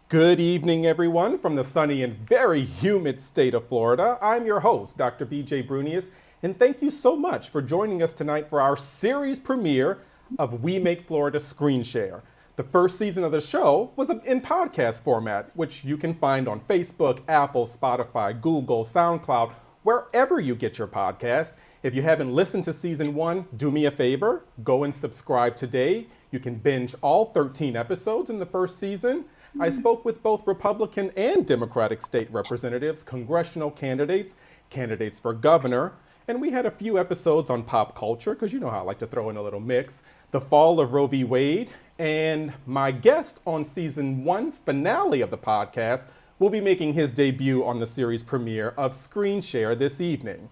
Good evening, everyone, from the sunny and very humid state of Florida. I'm your host, Dr. BJ Brunious, and thank you so much for joining us tonight for our series premiere of We Make Florida Screen Share. The first season of the show was in podcast format, which you can find on Facebook, Apple, Spotify, Google, SoundCloud, wherever you get your podcast. If you haven't listened to season one, do me a favor, go and subscribe today. You can binge all 13 episodes in the first season. I spoke with both Republican and Democratic state representatives, congressional candidates, candidates for governor, and we had a few episodes on pop culture, because you know how I like to throw in a little mix, the fall of Roe v. Wade, and my guest on season one's finale of the podcast will be making his debut on the series premiere of Screen Share this evening.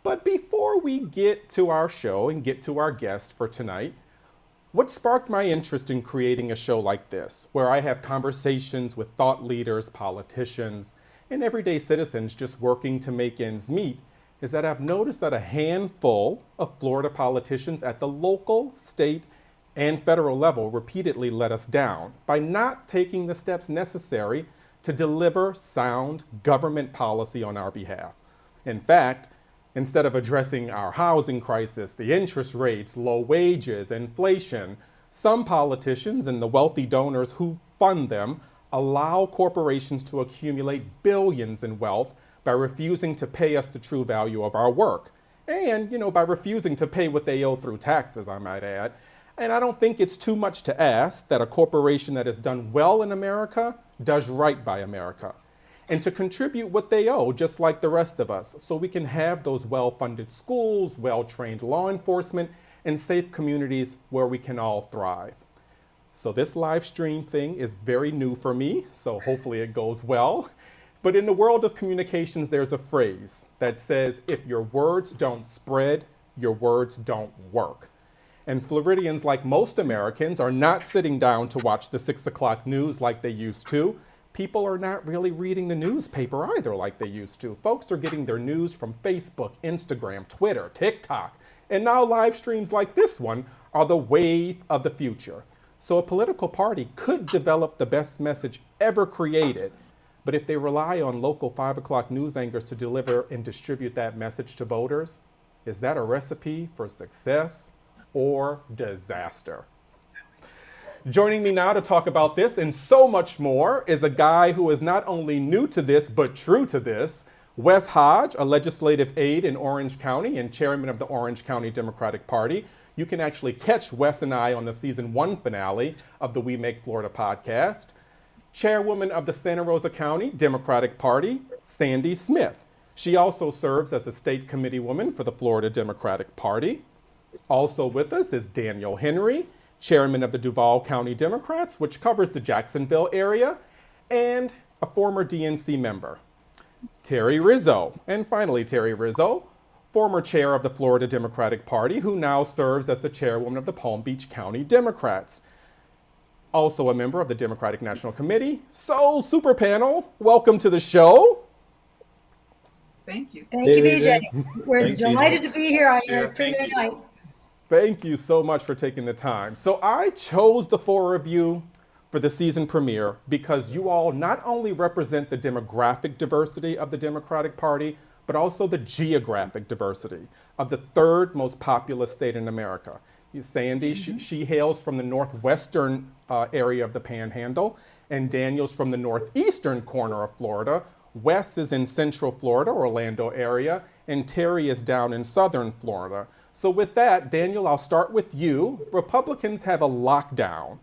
But before we get to our show and get to our guest for tonight, what sparked my interest in creating a show like this, where I have conversations with thought leaders, politicians, and everyday citizens just working to make ends meet, is that I've noticed that a handful of Florida politicians at the local, state, and federal level repeatedly let us down by not taking the steps necessary to deliver sound government policy on our behalf. In fact, instead of addressing our housing crisis, the interest rates, low wages, inflation, some politicians and the wealthy donors who fund them allow corporations to accumulate billions in wealth by refusing to pay us the true value of our work. And, by refusing to pay what they owe through taxes, I might add. And I don't think it's too much to ask that a corporation that has done well in America does right by America, and to contribute what they owe, just like the rest of us, so we can have those well-funded schools, well-trained law enforcement, and safe communities where we can all thrive. So this live stream thing is very new for me, so hopefully it goes well. But in the world of communications, there's a phrase that says, if your words don't spread, your words don't work. And Floridians, like most Americans, are not sitting down to watch the 6 o'clock news like they used to. People are not really reading the newspaper either like they used to. Folks are getting their news from Facebook, Instagram, Twitter, TikTok, and now live streams like this one are the wave of the future. So a political party could develop the best message ever created, but if they rely on local 5 o'clock news anchors to deliver and distribute that message to voters, is that a recipe for success or disaster? Joining me now to talk about this and so much more is a guy who is not only new to this, but true to this. Wes Hodge, a legislative aide in Orange County and chairman of the Orange County Democratic Party. You can actually catch Wes and I on the season one finale of the We Make Florida podcast. Chairwoman of the Santa Rosa County Democratic Party, Sandy Smith. She also serves as a state committee woman for the Florida Democratic Party. Also with us is Daniel Henry, chairman of the Duval County Democrats, which covers the Jacksonville area, and a former DNC member. Terry Rizzo, and finally Terry Rizzo, former chair of the Florida Democratic Party, who now serves as the chairwoman of the Palm Beach County Democrats. Also a member of the Democratic National Committee. So, super panel, welcome to the show. Thank you. Thank you, BJ. We're Thanks, delighted BJ. to be here on Yeah, your premiere night. Thank you so much for taking the time. So I chose the four of you for the season premiere because you all not only represent the demographic diversity of the Democratic Party, but also the geographic diversity of the third most populous state in America. Sandy, she hails from the northwestern area of the Panhandle, and Daniel's from the northeastern corner of Florida. Wes is in Central Florida, Orlando area, and Terry is down in Southern Florida. So with that, Daniel, I'll start with you. Republicans have a lockdown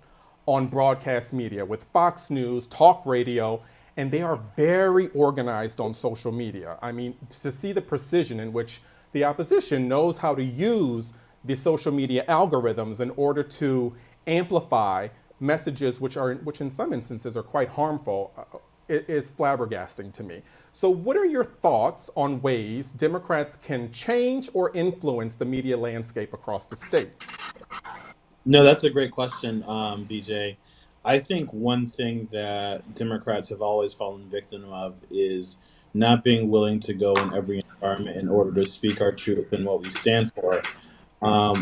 on broadcast media with Fox News, talk radio, and they are very organized on social media. I mean, to see the precision in which the opposition knows how to use the social media algorithms in order to amplify messages which in some instances are quite harmful is flabbergasting to me. So what are your thoughts on ways Democrats can change or influence the media landscape across the state? No, that's a great question, BJ. I think one thing that Democrats have always fallen victim of is not being willing to go in every environment in order to speak our truth and what we stand for.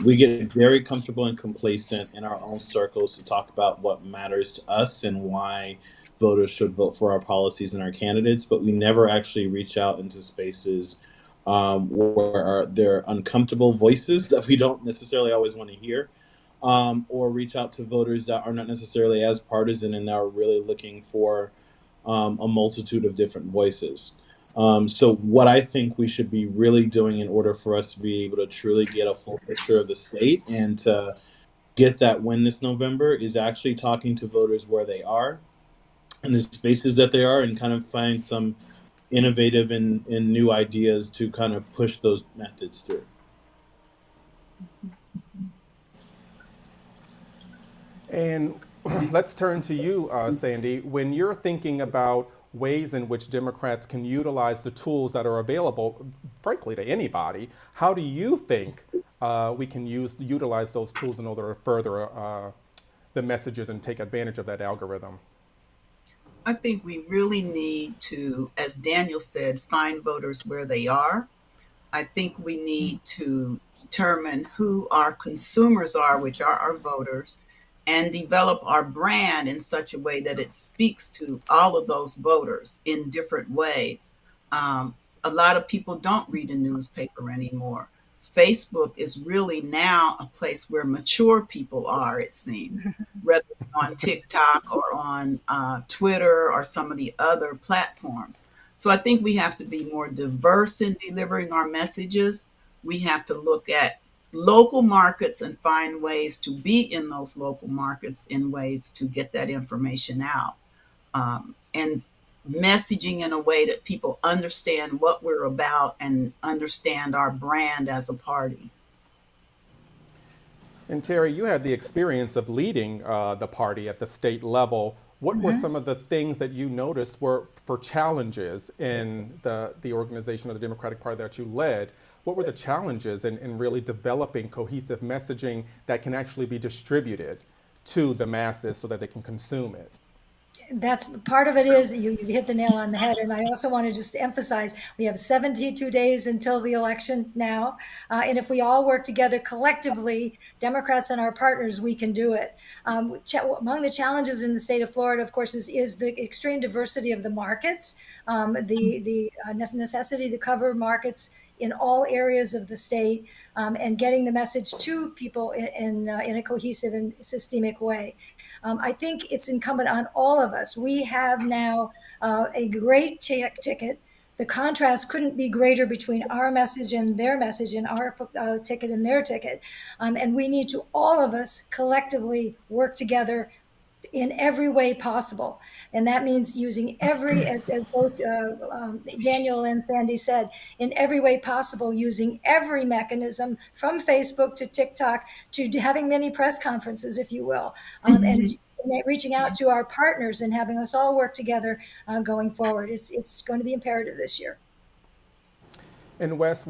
We get very comfortable and complacent in our own circles to talk about what matters to us and why voters should vote for our policies and our candidates, but we never actually reach out into spaces where there are uncomfortable voices that we don't necessarily always want to hear, or reach out to voters that are not necessarily as partisan and that are really looking for a multitude of different voices. So what I think we should be really doing in order for us to be able to truly get a full picture of the state and to get that win this November is actually talking to voters where they are and the spaces that they are, and kind of find some innovative and new ideas to kind of push those methods through. And let's turn to you, Sandy. When you're thinking about ways in which Democrats can utilize the tools that are available, frankly, to anybody, how do you think we can utilize those tools in order to further the messages and take advantage of that algorithm? I think we really need to, as Daniel said, find voters where they are. I think we need to determine who our consumers are, which are our voters, and develop our brand in such a way that it speaks to all of those voters in different ways. A lot of people don't read a newspaper anymore. Facebook is really now a place where mature people are, it seems, whether on TikTok or on Twitter or some of the other platforms. So I think we have to be more diverse in delivering our messages. We have to look at local markets and find ways to be in those local markets in ways to get that information out. And messaging in a way that people understand what we're about and understand our brand as a party. And Terry, you had the experience of leading the party at the state level. What were some of the things that you noticed were for challenges in the organization of the Democratic Party that you led? What were the challenges in really developing cohesive messaging that can actually be distributed to the masses so that they can consume it? That's part of it. Is you've hit the nail on the head. And I also want to just emphasize we have 72 days until the election now. And if we all work together collectively, Democrats and our partners, we can do it. Among the challenges in the state of Florida, of course, is the extreme diversity of the markets, the necessity to cover markets in all areas of the state, and getting the message to people in a cohesive and systemic way. I think it's incumbent on all of us. We have now a great ticket. The contrast couldn't be greater between our message and their message, and our ticket and their ticket. And we need to, all of us, collectively work together in every way possible. And that means using every, as both Daniel and Sandy said, in every way possible, using every mechanism from Facebook to TikTok to having many press conferences, if you will, and reaching out to our partners and having us all work together going forward. It's going to be imperative this year. And Wes,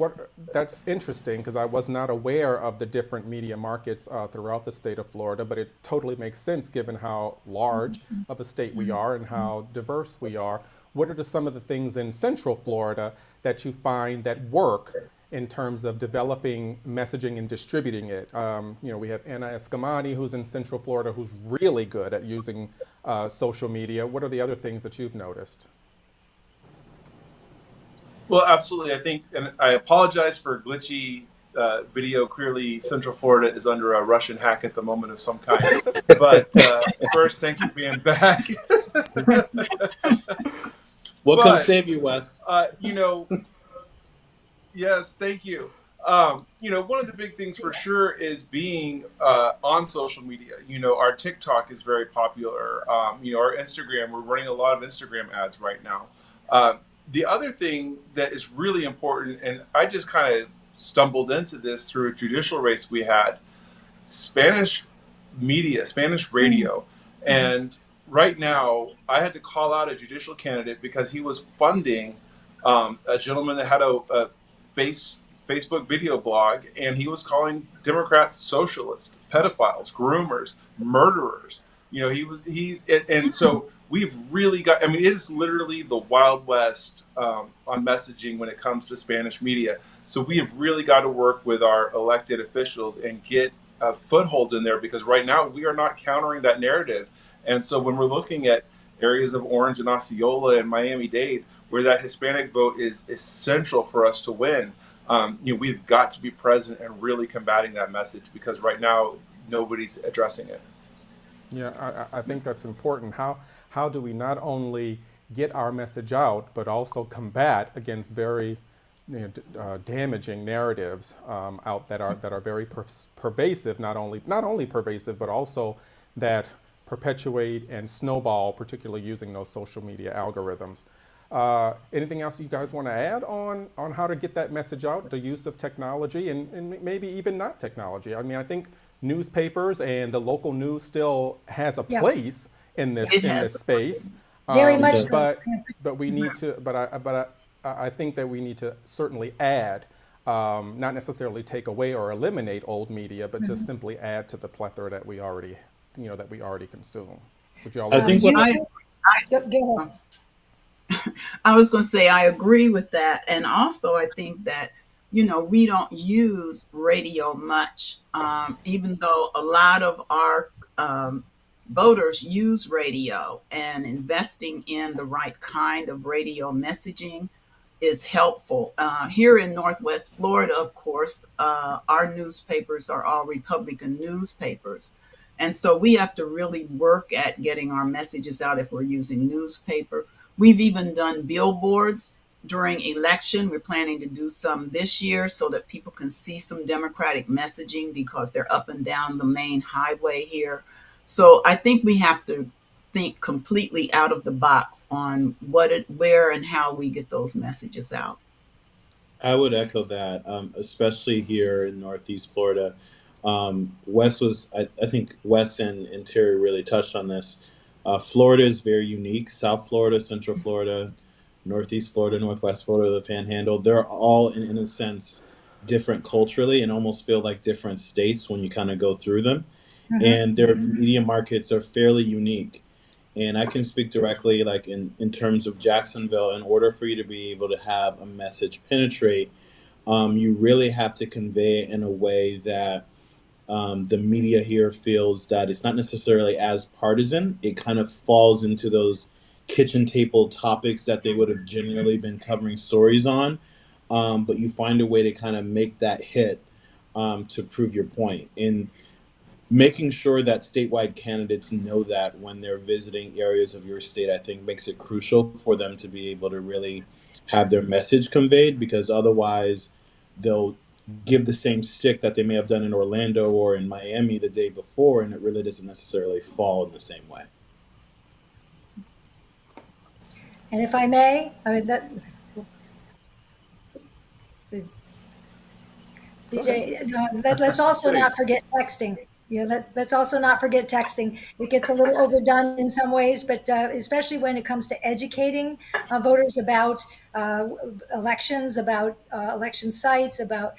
that's interesting because I was not aware of the different media markets throughout the state of Florida, but it totally makes sense given how large of a state we are and how diverse we are. What are some of the things in Central Florida that you find that work in terms of developing messaging and distributing it? We have Anna Escamani, who's in Central Florida, who's really good at using social media. What are the other things that you've noticed? Well, absolutely. I think, and I apologize for glitchy video. Clearly, Central Florida is under a Russian hack at the moment of some kind. But first, thanks for being back. What can save you, Wes? Yes, thank you. One of the big things for sure is being on social media. Our TikTok is very popular. Our Instagram, we're running a lot of Instagram ads right now. The other thing that is really important, and I just kind of stumbled into this through a judicial race we had, Spanish media, Spanish radio. And right now, I had to call out a judicial candidate because he was funding a gentleman that had a Facebook video blog, and he was calling Democrats socialists, pedophiles, groomers, murderers. So we've really got, it is literally the Wild West on messaging when it comes to Spanish media. So we have really got to work with our elected officials and get a foothold in there, because right now we are not countering that narrative. And so when we're looking at, areas of Orange and Osceola and Miami-Dade, where that Hispanic vote is essential for us to win. We've got to be present and really combating that message, because right now nobody's addressing it. Yeah, I think that's important. How do we not only get our message out, but also combat against very damaging narratives out that are very pervasive, not only pervasive, but also that perpetuate and snowball, particularly using those social media algorithms. Anything else you guys want to add on how to get that message out, the use of technology, and maybe even not technology? I mean, I think newspapers and the local news still has a place in this space. Very much so. But we need to. I think that we need to certainly add, not necessarily take away or eliminate old media, but just simply add to the plethora that we already consume. Would you all I think go ahead. I was going to say I agree with that, and also I think that we don't use radio much, even though a lot of our voters use radio, and investing in the right kind of radio messaging is helpful. Here in Northwest Florida, of course, our newspapers are all Republican newspapers. And so we have to really work at getting our messages out if we're using newspaper. We've even done billboards during election. We're planning to do some this year so that people can see some Democratic messaging, because they're up and down the main highway here. So I think we have to think completely out of the box on where and how we get those messages out. I would echo that, especially here in Northeast Florida. Wes I think Wes and Terry really touched on this. Florida is very unique. South Florida, Central Florida, Northeast Florida, Northwest Florida, the Panhandle, they're all in a sense different culturally and almost feel like different states when you kind of go through them. And their media markets are fairly unique. And I can speak directly, like in terms of Jacksonville. In order for you to be able to have a message penetrate, you really have to convey it in a way that the media here feels that it's not necessarily as partisan. It kind of falls into those kitchen table topics that they would have generally been covering stories on. But you find a way to kind of make that hit to prove your point. And making sure that statewide candidates know that when they're visiting areas of your state, I think makes it crucial for them to be able to really have their message conveyed, because otherwise they'll give the same stick that they may have done in Orlando or in Miami the day before, and it really doesn't necessarily fall in the same way. And if I may, BJ, let's also not forget texting. Let's also not forget texting. It gets a little overdone in some ways, but especially when it comes to educating voters about elections, about election sites, about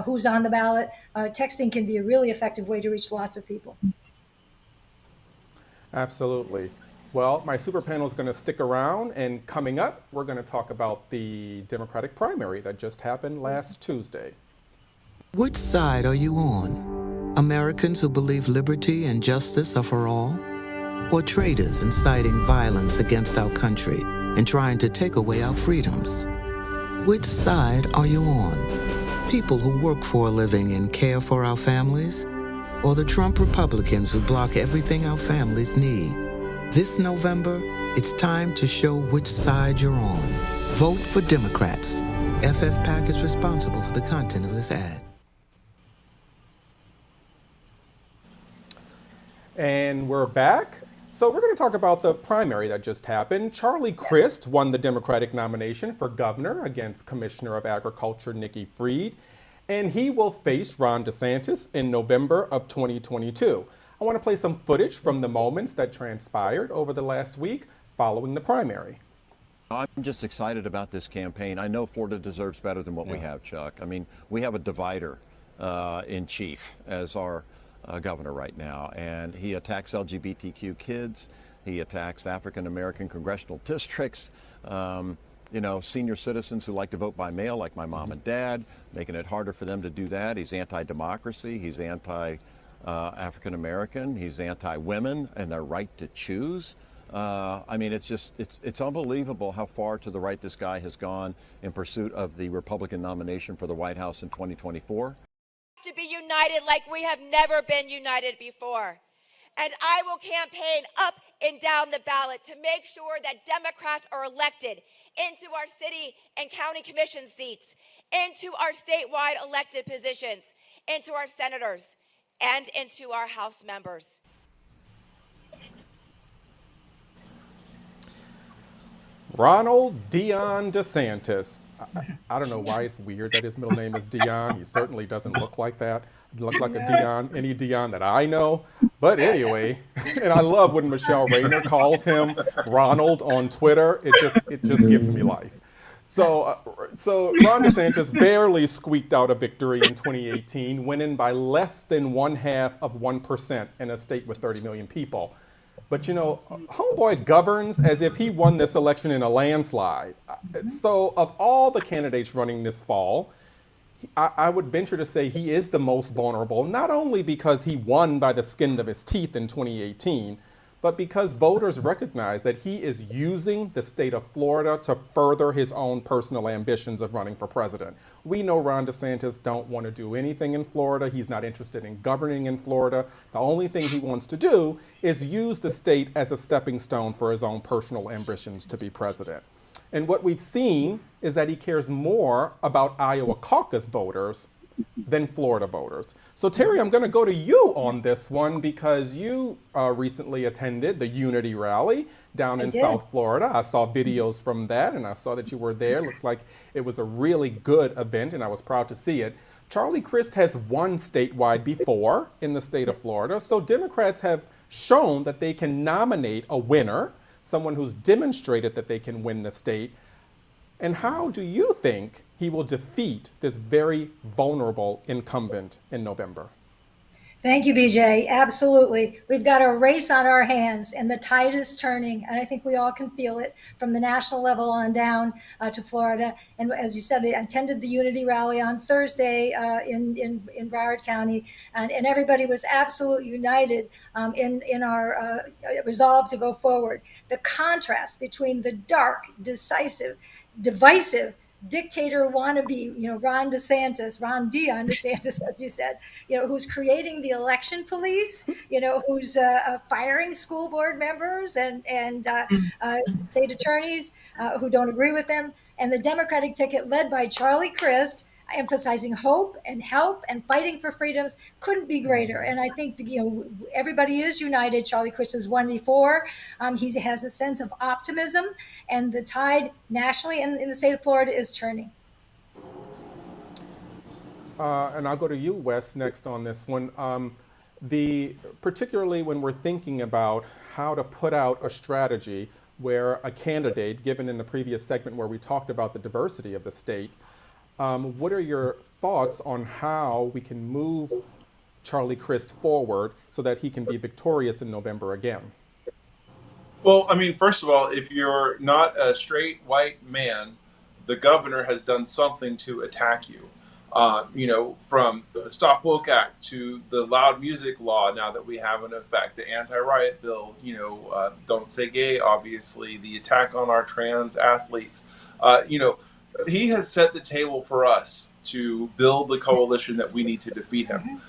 who's on the ballot. Texting can be a really effective way to reach lots of people. Absolutely. Well, my super panel is going to stick around, and coming up, we're going to talk about the Democratic primary that just happened last Tuesday. Which side are you on? Americans who believe liberty and justice are for all? Or traitors inciting violence against our country and trying to take away our freedoms? Which side are you on? People who work for a living and care for our families? Or the Trump Republicans who block everything our families need? This November, it's time to show which side you're on. Vote for Democrats. FFPAC is responsible for the content of this ad. And we're back. So we're going to talk about the primary that just happened. Charlie Crist won the Democratic nomination for governor against Commissioner of Agriculture Nikki Fried, and he will face Ron DeSantis in November of 2022. I want to play some footage from the moments that transpired over the last week following the primary. I'm just excited about this campaign. I know Florida deserves better than what we have, Chuck. I mean, we have a divider in chief as our governor right now, and he attacks LGBTQ kids. He attacks African American congressional districts. Senior citizens who like to vote by mail, like my mom and dad, making it harder for them to do that. He's anti-democracy. He's anti-African American. He's anti-women and their right to choose. I mean, it's unbelievable how far to the right this guy has gone in pursuit of the Republican nomination for the White House in 2024. To be united like we have never been united before. And I will campaign up and down the ballot to make sure that Democrats are elected into our city and county commission seats, into our statewide elected positions, into our senators, and into our House members. Ronald Dion DeSantis. I don't know why it's weird that his middle name is Dion. He certainly doesn't look like that. He looks like a Dion, any Dion that I know. But anyway, and I love when Michelle Rayner calls him Ronald on Twitter. It just gives me life. So Ron DeSantis barely squeaked out a victory in 2018, winning by less than 0.5% in a state with 30 million people. But, you know, homeboy governs as if he won this election in a landslide. So of all the candidates running this fall, I would venture to say he is the most vulnerable, not only because he won by the skin of his teeth in 2018, but because voters recognize that he is using the state of Florida to further his own personal ambitions of running for president. We know Ron DeSantis don't want to do anything in Florida. He's not interested in governing in Florida. The only thing he wants to do is use the state as a stepping stone for his own personal ambitions to be president. And what we've seen is that he cares more about Iowa caucus voters than Florida voters. So Terry, I'm going to go to you on this one because you recently attended the Unity rally down in South Florida. I saw videos from that and I saw that you were there. Looks like it was a really good event and I was proud to see it. Charlie Crist has won statewide before in the state of Florida. So Democrats have shown that they can nominate a winner, someone who's demonstrated that they can win the state. And how do you think he will defeat this very vulnerable incumbent in November? Thank you, BJ. Absolutely. We've got a race on our hands and the tide is turning. And I think we all can feel it from the national level on down to Florida. And as you said, I attended the Unity rally on Thursday in Broward County, and everybody was absolutely united in our resolve to go forward. The contrast between the dark, decisive, divisive dictator wannabe, Ron Dion DeSantis, as you said, who's creating the election police, who's firing school board members and state attorneys who don't agree with them, and the Democratic ticket led by Charlie Crist, emphasizing hope and help and fighting for freedoms couldn't be greater. And I think everybody is united. Charlie Crist has won before. He has a sense of optimism, and the tide nationally and in the state of Florida is turning. And I'll go to you, Wes, next on this one. Particularly when we're thinking about how to put out a strategy where a candidate, given in the previous segment where we talked about the diversity of the state, what are your thoughts on how we can move Charlie Crist forward so that he can be victorious in November again? Well, I mean, first of all, if you're not a straight white man, the governor has done something to attack you. From the Stop Woke Act to the loud music law now that we have in effect, the anti-riot bill, don't say gay, obviously, the attack on our trans athletes. He has set the table for us to build the coalition that we need to defeat him.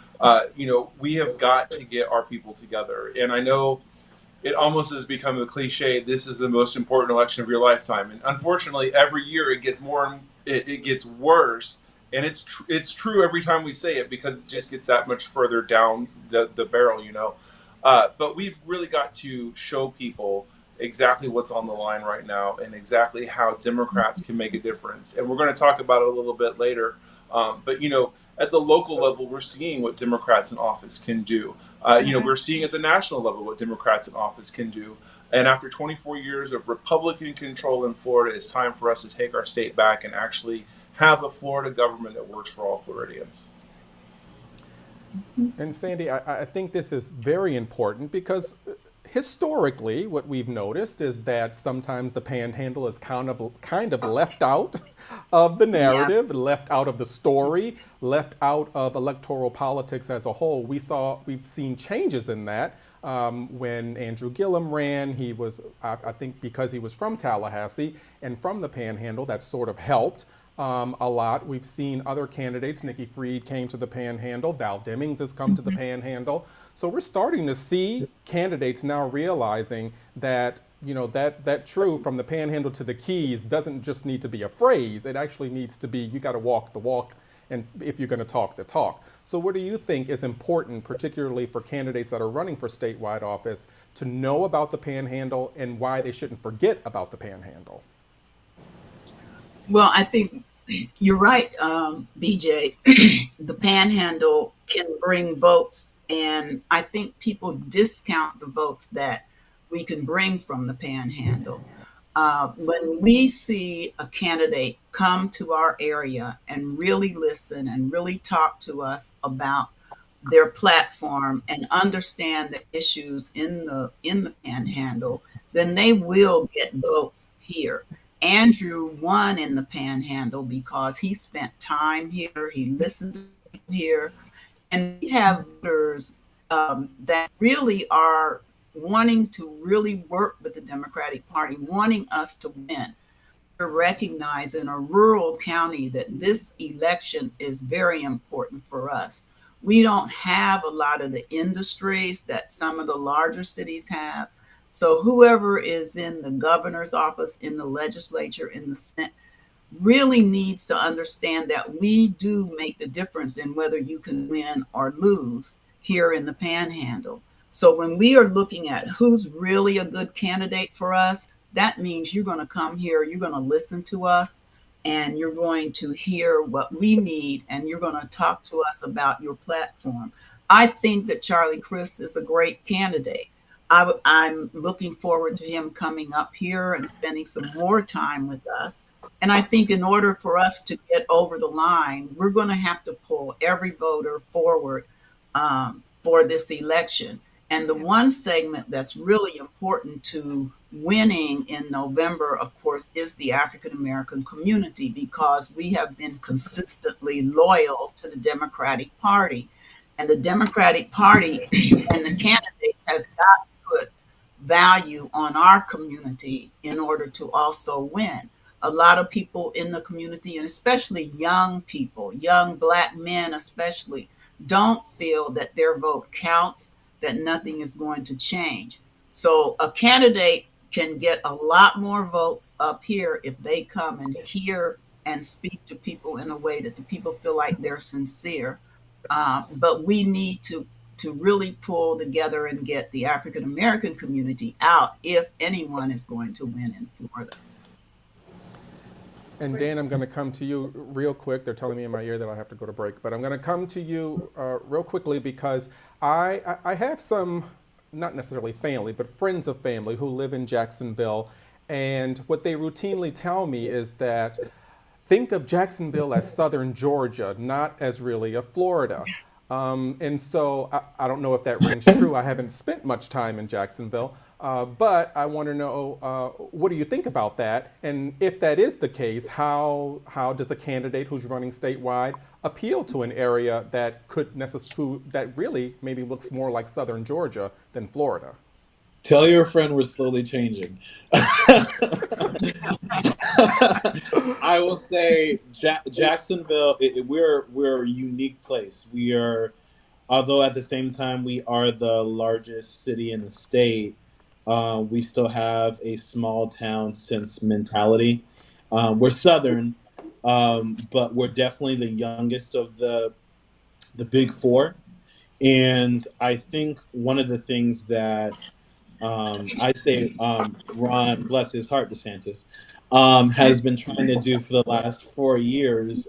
We have got to get our people together. And I know it almost has become a cliche, this is the most important election of your lifetime. And unfortunately, every year it gets it gets worse. And it's true every time we say it because it just gets that much further down the barrel, But we've really got to show people exactly what's on the line right now and exactly how Democrats can make a difference. And we're going to talk about it a little bit later. But at the local level, we're seeing what Democrats in office can do. We're seeing at the national level what Democrats in office can do. And after 24 years of Republican control in Florida, it's time for us to take our state back and actually have a Florida government that works for all Floridians. And Sandy, I think this is very important because historically, what we've noticed is that sometimes the panhandle is kind of left out of the Yeah. narrative, left out of the story, left out of electoral politics as a whole. We've seen changes in that. When Andrew Gillum ran, he was, I think, because he was from Tallahassee and from the Panhandle, that sort of helped a lot. We've seen other candidates. Nikki Fried came to the Panhandle. Val Demings has come to the Panhandle. So we're starting to see candidates now realizing that, you know, that true from the Panhandle to the Keys doesn't just need to be a phrase. It actually needs to be, you got to walk the walk, and if you're going to talk the talk. So what do you think is important, particularly for candidates that are running for statewide office, to know about the Panhandle and why they shouldn't forget about the Panhandle? Well, I think you're right, BJ. The Panhandle can bring votes, and I think people discount the votes that we can bring from the Panhandle. When we see a candidate come to our area and really listen and really talk to us about their platform and understand the issues in the Panhandle, then they will get votes here. Andrew won in the Panhandle because he spent time here, he listened here, and we have voters that really are wanting to really work with the Democratic Party, wanting us to win. To recognize in a rural county that this election is very important for us. We don't have a lot of the industries that some of the larger cities have. So whoever is in the governor's office, in the legislature, in the Senate, really needs to understand that we do make the difference in whether you can win or lose here in the Panhandle. So when we are looking at who's really a good candidate for us, that means you're going to come here, you're going to listen to us, and you're going to hear what we need, and you're going to talk to us about your platform. I think that Charlie Crist is a great candidate. I'm looking forward to him coming up here and spending some more time with us. And I think in order for us to get over the line, we're going to have to pull every voter forward for this election. And the one segment that's really important to winning in November, of course, is the African American community, because we have been consistently loyal to the Democratic Party. And the Democratic Party and the candidates has got to put value on our community in order to also win. A lot of people in the community, and especially young people, young Black men especially, don't feel that their vote counts, that nothing is going to change. So a candidate can get a lot more votes up here if they come and hear and speak to people in a way that the people feel like they're sincere. But we need to really pull together and get the African American community out if anyone is going to win in Florida. And Dan, I'm going to come to you real quick. They're telling me in my ear that I have to go to break, but I'm going to come to you real quickly because I have some, not necessarily family, but friends of family who live in Jacksonville, and what they routinely tell me is that think of Jacksonville as southern Georgia, not as really a Florida. And so I don't know if that rings true. I haven't spent much time in Jacksonville, but I want to know what do you think about that? And if that is the case, how does a candidate who's running statewide appeal to an area that that really maybe looks more like southern Georgia than Florida? Tell your friend we're slowly changing. I will say Jacksonville, we're a unique place. We are, although at the same time we are the largest city in the state, we still have a small town sense mentality. We're Southern, but we're definitely the youngest of the big four. And I think one of the things that I say Ron, bless his heart, DeSantis, has been trying to do for the last 4 years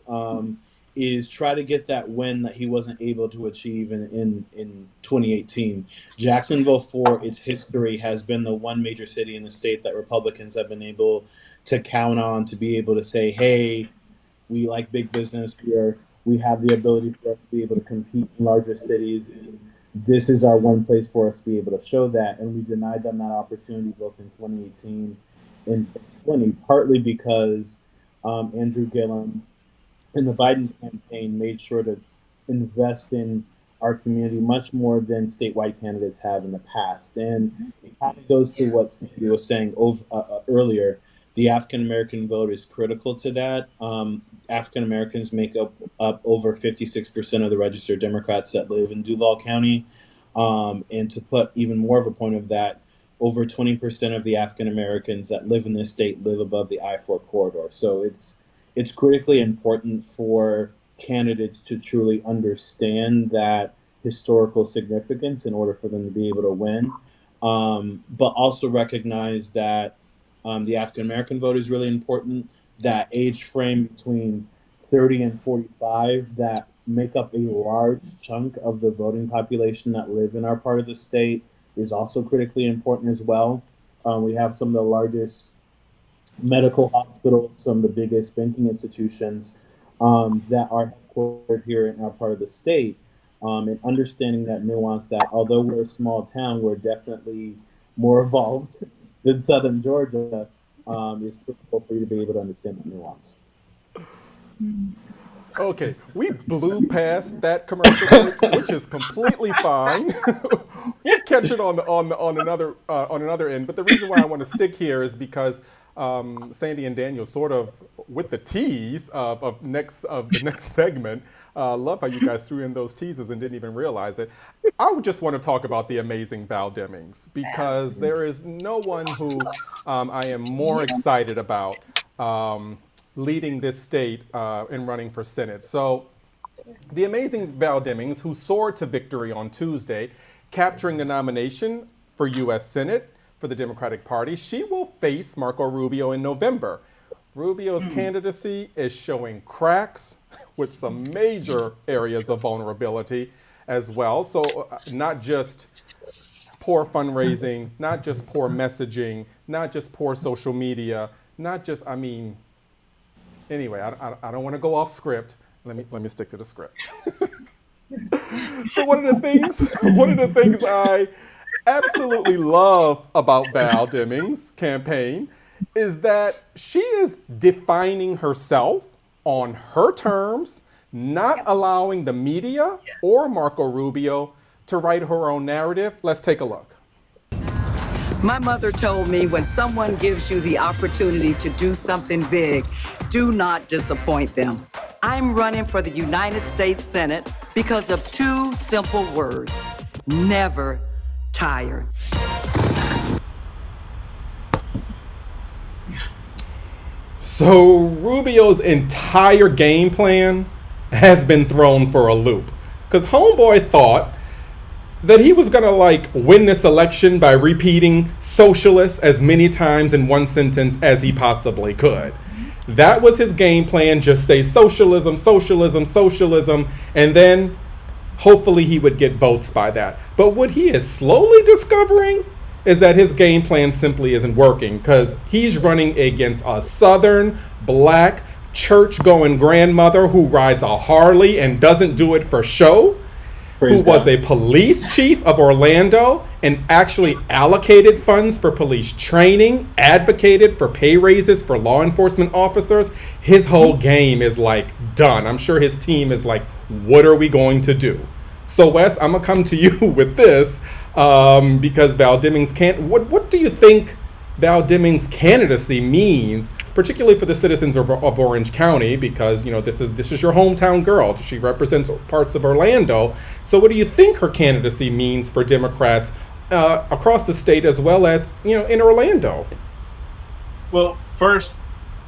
is try to get that win that he wasn't able to achieve in 2018. Jacksonville, for its history, has been the one major city in the state that Republicans have been able to count on to be able to say, hey, we like big business. We have the ability for us to be able to compete in larger cities. And this is our one place for us to be able to show that. And we denied them that opportunity both in 2018 and 2020, partly because Andrew Gillum and the Biden campaign made sure to invest in our community much more than statewide candidates have in the past. And it kind of goes to what Sandy was saying earlier. The African American vote is critical to that. African Americans make up over 56% of the registered Democrats that live in Duval County. And to put even more of a point of that, over 20% of the African Americans that live in this state live above the I-4 corridor. So it's critically important for candidates to truly understand that historical significance in order for them to be able to win, but also recognize that the African American vote is really important. That age frame between 30 and 45 that make up a large chunk of the voting population that live in our part of the state is also critically important as well. We have some of the largest medical hospitals, some of the biggest banking institutions that are headquartered here in our part of the state, and understanding that nuance that although we're a small town, we're definitely more evolved than Southern Georgia, is critical for you to be able to understand the nuance. Okay, we blew past that commercial break, which is completely fine. We'll catch it on another end. But the reason why I want to stick here is because Sandy and Daniel sort of with the tease of the next segment. Love how you guys threw in those teases and didn't even realize it. I would just want to talk about the amazing Val Demings because there is no one who I am more excited about. Leading this state and running for Senate. So the amazing Val Demings, who soared to victory on Tuesday, capturing the nomination for U.S. Senate for the Democratic Party, she will face Marco Rubio in November. Rubio's candidacy is showing cracks with some major areas of vulnerability as well. So not just poor fundraising, not just poor messaging, not just poor social media, not just, anyway, I don't want to go off script. Let me stick to the script. So one of the things I absolutely love about Val Demings' campaign is that she is defining herself on her terms, not allowing the media or Marco Rubio to write her own narrative. Let's take a look. My mother told me when someone gives you the opportunity to do something big, do not disappoint them. I'm running for the United States Senate because of two simple words: never tire. So Rubio's entire game plan has been thrown for a loop because homeboy thought that he was gonna win this election by repeating socialist as many times in one sentence as he possibly could. That was his game plan, just say socialism, socialism, socialism, and then hopefully he would get votes by that. But what he is slowly discovering is that his game plan simply isn't working because he's running against a Southern black church-going grandmother who rides a Harley and doesn't do it for show, who was a police chief of Orlando and actually allocated funds for police training, advocated for pay raises for law enforcement officers. His whole game is done. I'm sure his team is what are we going to do? So Wes, I'm gonna come to you with this because Val Demings can't. What do you think Val Demings' candidacy means, particularly for the citizens of Orange County, because this is your hometown girl. She represents parts of Orlando. So what do you think her candidacy means for Democrats across the state as well as in Orlando? Well, first,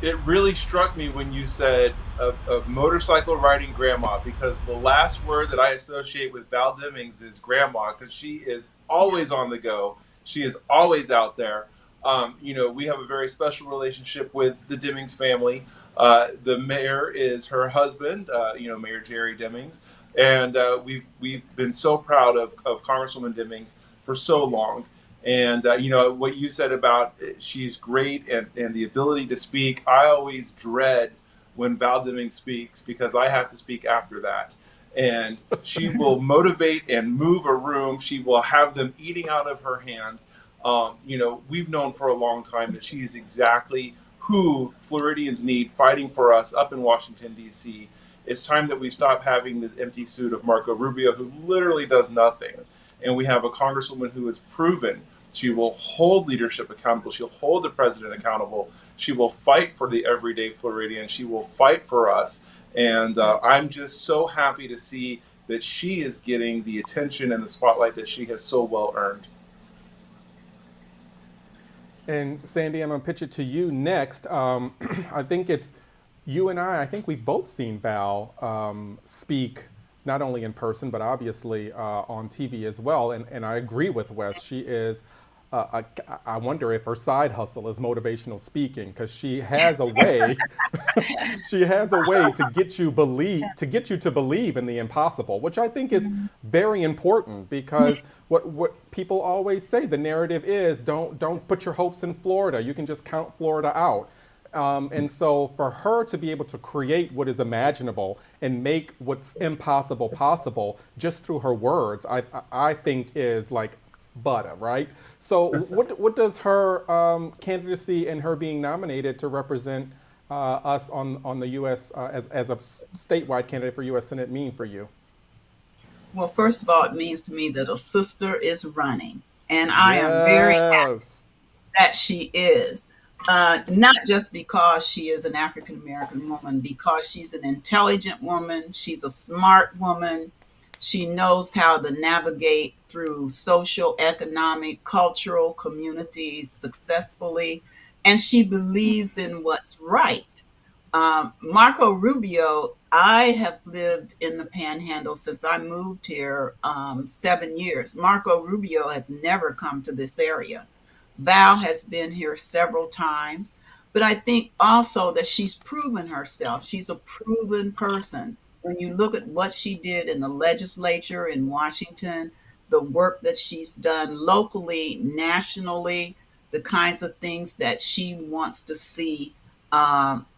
it really struck me when you said a motorcycle riding grandma, because the last word that I associate with Val Demings is grandma, because she is always on the go. She is always out there. We have a very special relationship with the Demings family. The mayor is her husband, Mayor Jerry Demings, and we've been so proud of Congresswoman Demings for so long. And what you said about she's great and the ability to speak, I always dread when Val Demings speaks because I have to speak after that. And she will motivate and move a room. She will have them eating out of her hand. We've known for a long time that she is exactly who Floridians need fighting for us up in Washington, D.C. It's time that we stop having this empty suit of Marco Rubio, who literally does nothing. And we have a congresswoman who has proven she will hold leadership accountable. She'll hold the president accountable. She will fight for the everyday Floridian. She will fight for us. And I'm just so happy to see that she is getting the attention and the spotlight that she has so well earned. And Sandy, I'm going to pitch it to you next. I think it's you and I think we've both seen Val speak not only in person, but obviously on TV as well. And I agree with Wes. She is, I wonder if her side hustle is motivational speaking, because she has a way, she has a way to get you to believe in the impossible, which I think is very important, because what people always say, the narrative is don't put your hopes in Florida. You can just count Florida out. And so for her to be able to create what is imaginable and make what's impossible possible just through her words, I think is like butter, right? So what does her candidacy and her being nominated to represent us on the U.S. As a statewide candidate for U.S. Senate mean for you? Well, first of all, it means to me that a sister is running, and I am very happy that she is. Not just because she is an African American woman, because she's an intelligent woman, she's a smart woman, she knows how to navigate through social, economic, cultural communities successfully, and she believes in what's right. Marco Rubio, I have lived in the Panhandle since I moved here 7 years. Marco Rubio has never come to this area. Val has been here several times, but I think also that she's proven herself. She's a proven person. When you look at what she did in the legislature in Washington, the work that she's done locally, nationally, the kinds of things that she wants to see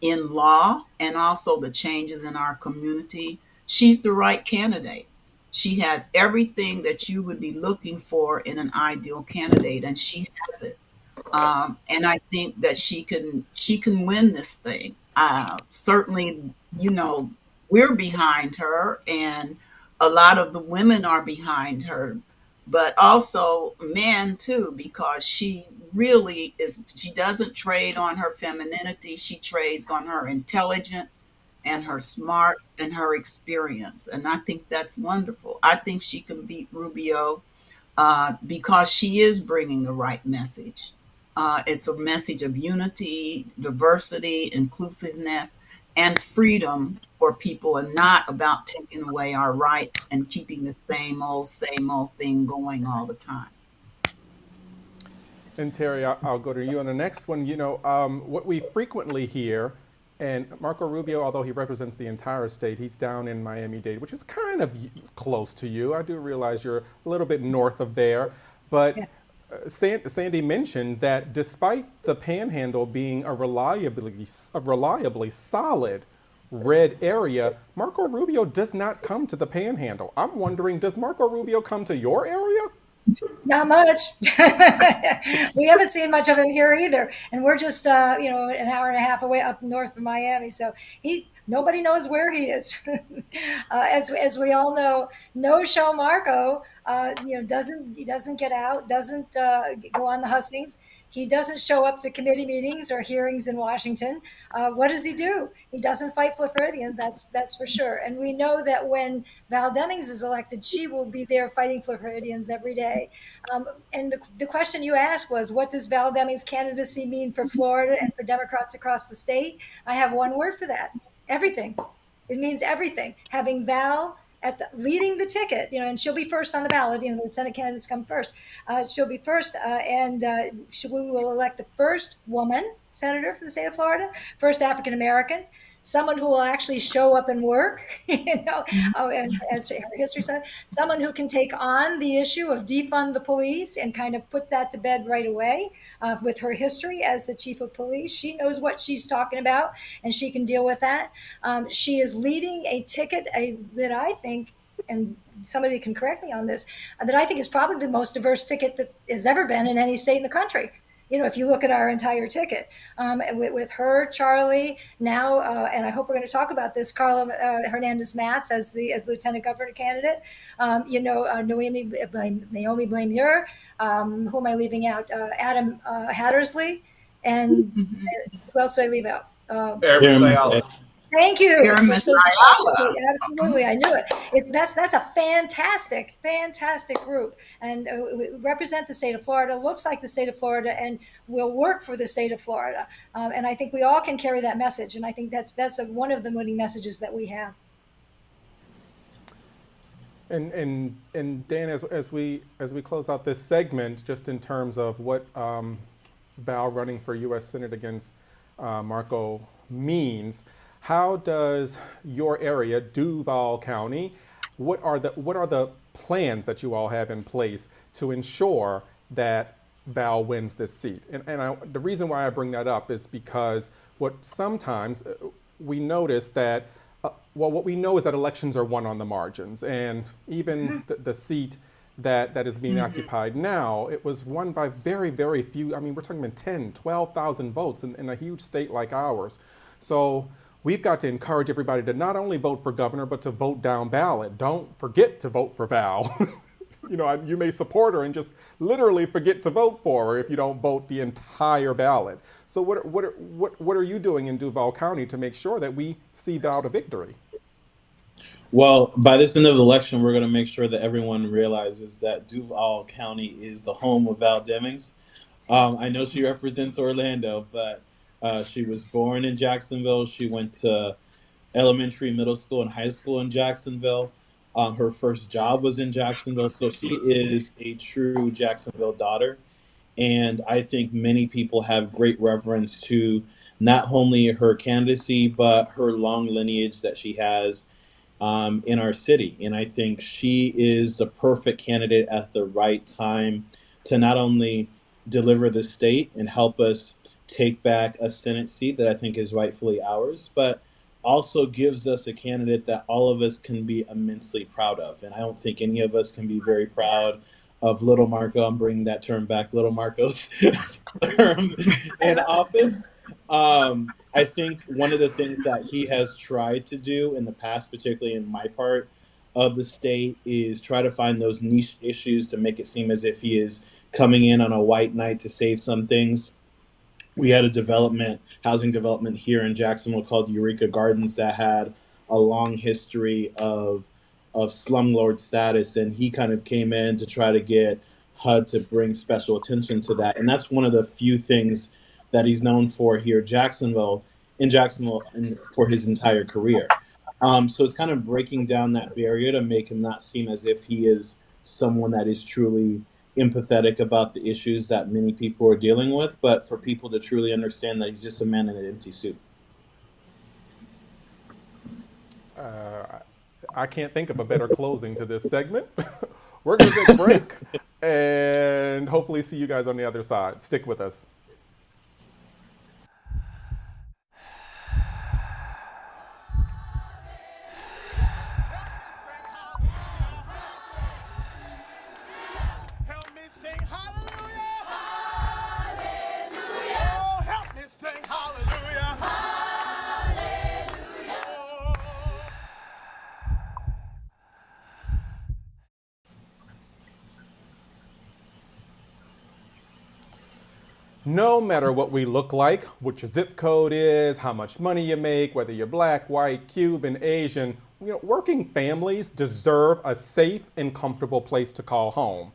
in law, and also the changes in our community, she's the right candidate. She has everything that you would be looking for in an ideal candidate, and she has it. And I think that she can win this thing. Certainly, we're behind her, and a lot of the women are behind her, but also men too, because she really is. She doesn't trade on her femininity; she trades on her intelligence and her smarts and her experience. And I think that's wonderful. I think she can beat Rubio because she is bringing the right message. It's a message of unity, diversity, inclusiveness, and freedom for people, and not about taking away our rights and keeping the same old thing going all the time. And Terry, I'll go to you on the next one. What we frequently hear, and Marco Rubio, although he represents the entire state, he's down in Miami-Dade, which is kind of close to you. I do realize you're a little bit north of there, but Sandy mentioned that despite the Panhandle being a reliably solid red area, Marco Rubio does not come to the Panhandle. I'm wondering, does Marco Rubio come to your area? Not much. We haven't seen much of him here either, and we're just an hour and a half away up north of Miami. So nobody knows where he is. As we all know, no show Marco. Doesn't get out, doesn't go on the hustings. He doesn't show up to committee meetings or hearings in Washington. What does he do? He doesn't fight for Floridians, that's for sure. And we know that when Val Demings is elected, she will be there fighting for Floridians every day. And the question you asked was, what does Val Demings' candidacy mean for Florida and for Democrats across the state? I have one word for that: everything. It means everything. Having Val leading the ticket, and she'll be first on the ballot. The Senate candidates come first. She'll be first, and we will elect the first woman senator for the state of Florida, first African American. someone who will actually show up and work, and as her history said, someone who can take on the issue of defund the police and kind of put that to bed right away. With her history as the chief of police, she knows what she's talking about, and she can deal with that. She is leading a ticket that I think, and somebody can correct me on this, that I think is probably the most diverse ticket that has ever been in any state in the country. If you look at our entire ticket, with her, Charlie, now, and I hope we're going to talk about this, Carla Hernandez-Matz as the lieutenant governor candidate. Naomi Blamure, who am I leaving out? Adam Hattersley, and who else did I leave out? Aramis Ayala. Thank you. Aramis Ayala. Absolutely, I knew it. That's a fantastic group, and represent the state of Florida. Looks like the state of Florida, and will work for the state of Florida. And I think we all can carry that message. And I think that's one of the winning messages that we have. And Dan, as we close out this segment, just in terms of what Val running for U.S. Senate against Marco means. How does your area, Duval County, what are the plans that you all have in place to ensure that Val wins this seat? And the reason why I bring that up is because what sometimes we notice that, what we know is that elections are won on the margins, and even the seat that is being occupied now, it was won by very, very few. I mean, we're talking about 10, 12,000 votes in a huge state like ours. So we've got to encourage everybody to not only vote for governor, but to vote down ballot. Don't forget to vote for Val. You may support her and just literally forget to vote for her if you don't vote the entire ballot. So what are you doing in Duval County to make sure that we see Val to victory? Well, by this end of the election, we're going to make sure that everyone realizes that Duval County is the home of Val Demings. I know she represents Orlando, but she was born in Jacksonville. She went to elementary, middle school, and high school in Jacksonville. Her first job was in Jacksonville. So she is a true Jacksonville daughter. And I think many people have great reverence to not only her candidacy, but her long lineage that she has in our city. And I think she is the perfect candidate at the right time to not only deliver the state and help us take back a Senate seat that I think is rightfully ours, but also gives us a candidate that all of us can be immensely proud of. And I don't think any of us can be very proud of Little Marco. I'm bringing that term back, Little Marco's term in office. I think one of the things that he has tried to do in the past, particularly in my part of the state, is try to find those niche issues to make it seem as if he is coming in on a white knight to save some things. We had a housing development here in Jacksonville called Eureka Gardens that had a long history of slumlord status, and he kind of came in to try to get HUD to bring special attention to that. And that's one of the few things that he's known for here in Jacksonville and for his entire career. So it's kind of breaking down that barrier to make him not seem as if he is someone that is truly empathetic about the issues that many people are dealing with, but for people to truly understand that he's just a man in an empty suit. I can't think of a better closing to this segment. We're going to take a break and hopefully see you guys on the other side. Stick with us. No matter what we look like, what your zip code is, how much money you make, whether you're black, white, Cuban, Asian, working families deserve a safe and comfortable place to call home.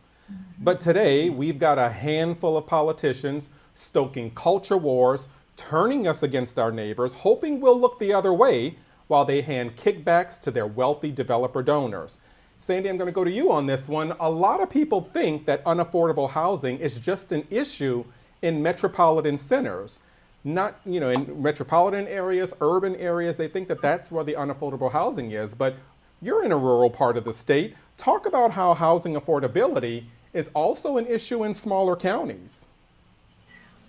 But today, we've got a handful of politicians stoking culture wars, turning us against our neighbors, hoping we'll look the other way while they hand kickbacks to their wealthy developer donors. Sandy, I'm going to go to you on this one. A lot of people think that unaffordable housing is just an issue in metropolitan centers. not, in metropolitan areas, urban areas, they think that that's where the unaffordable housing is. But you're in a rural part of the state. Talk about how housing affordability is also an issue in smaller counties.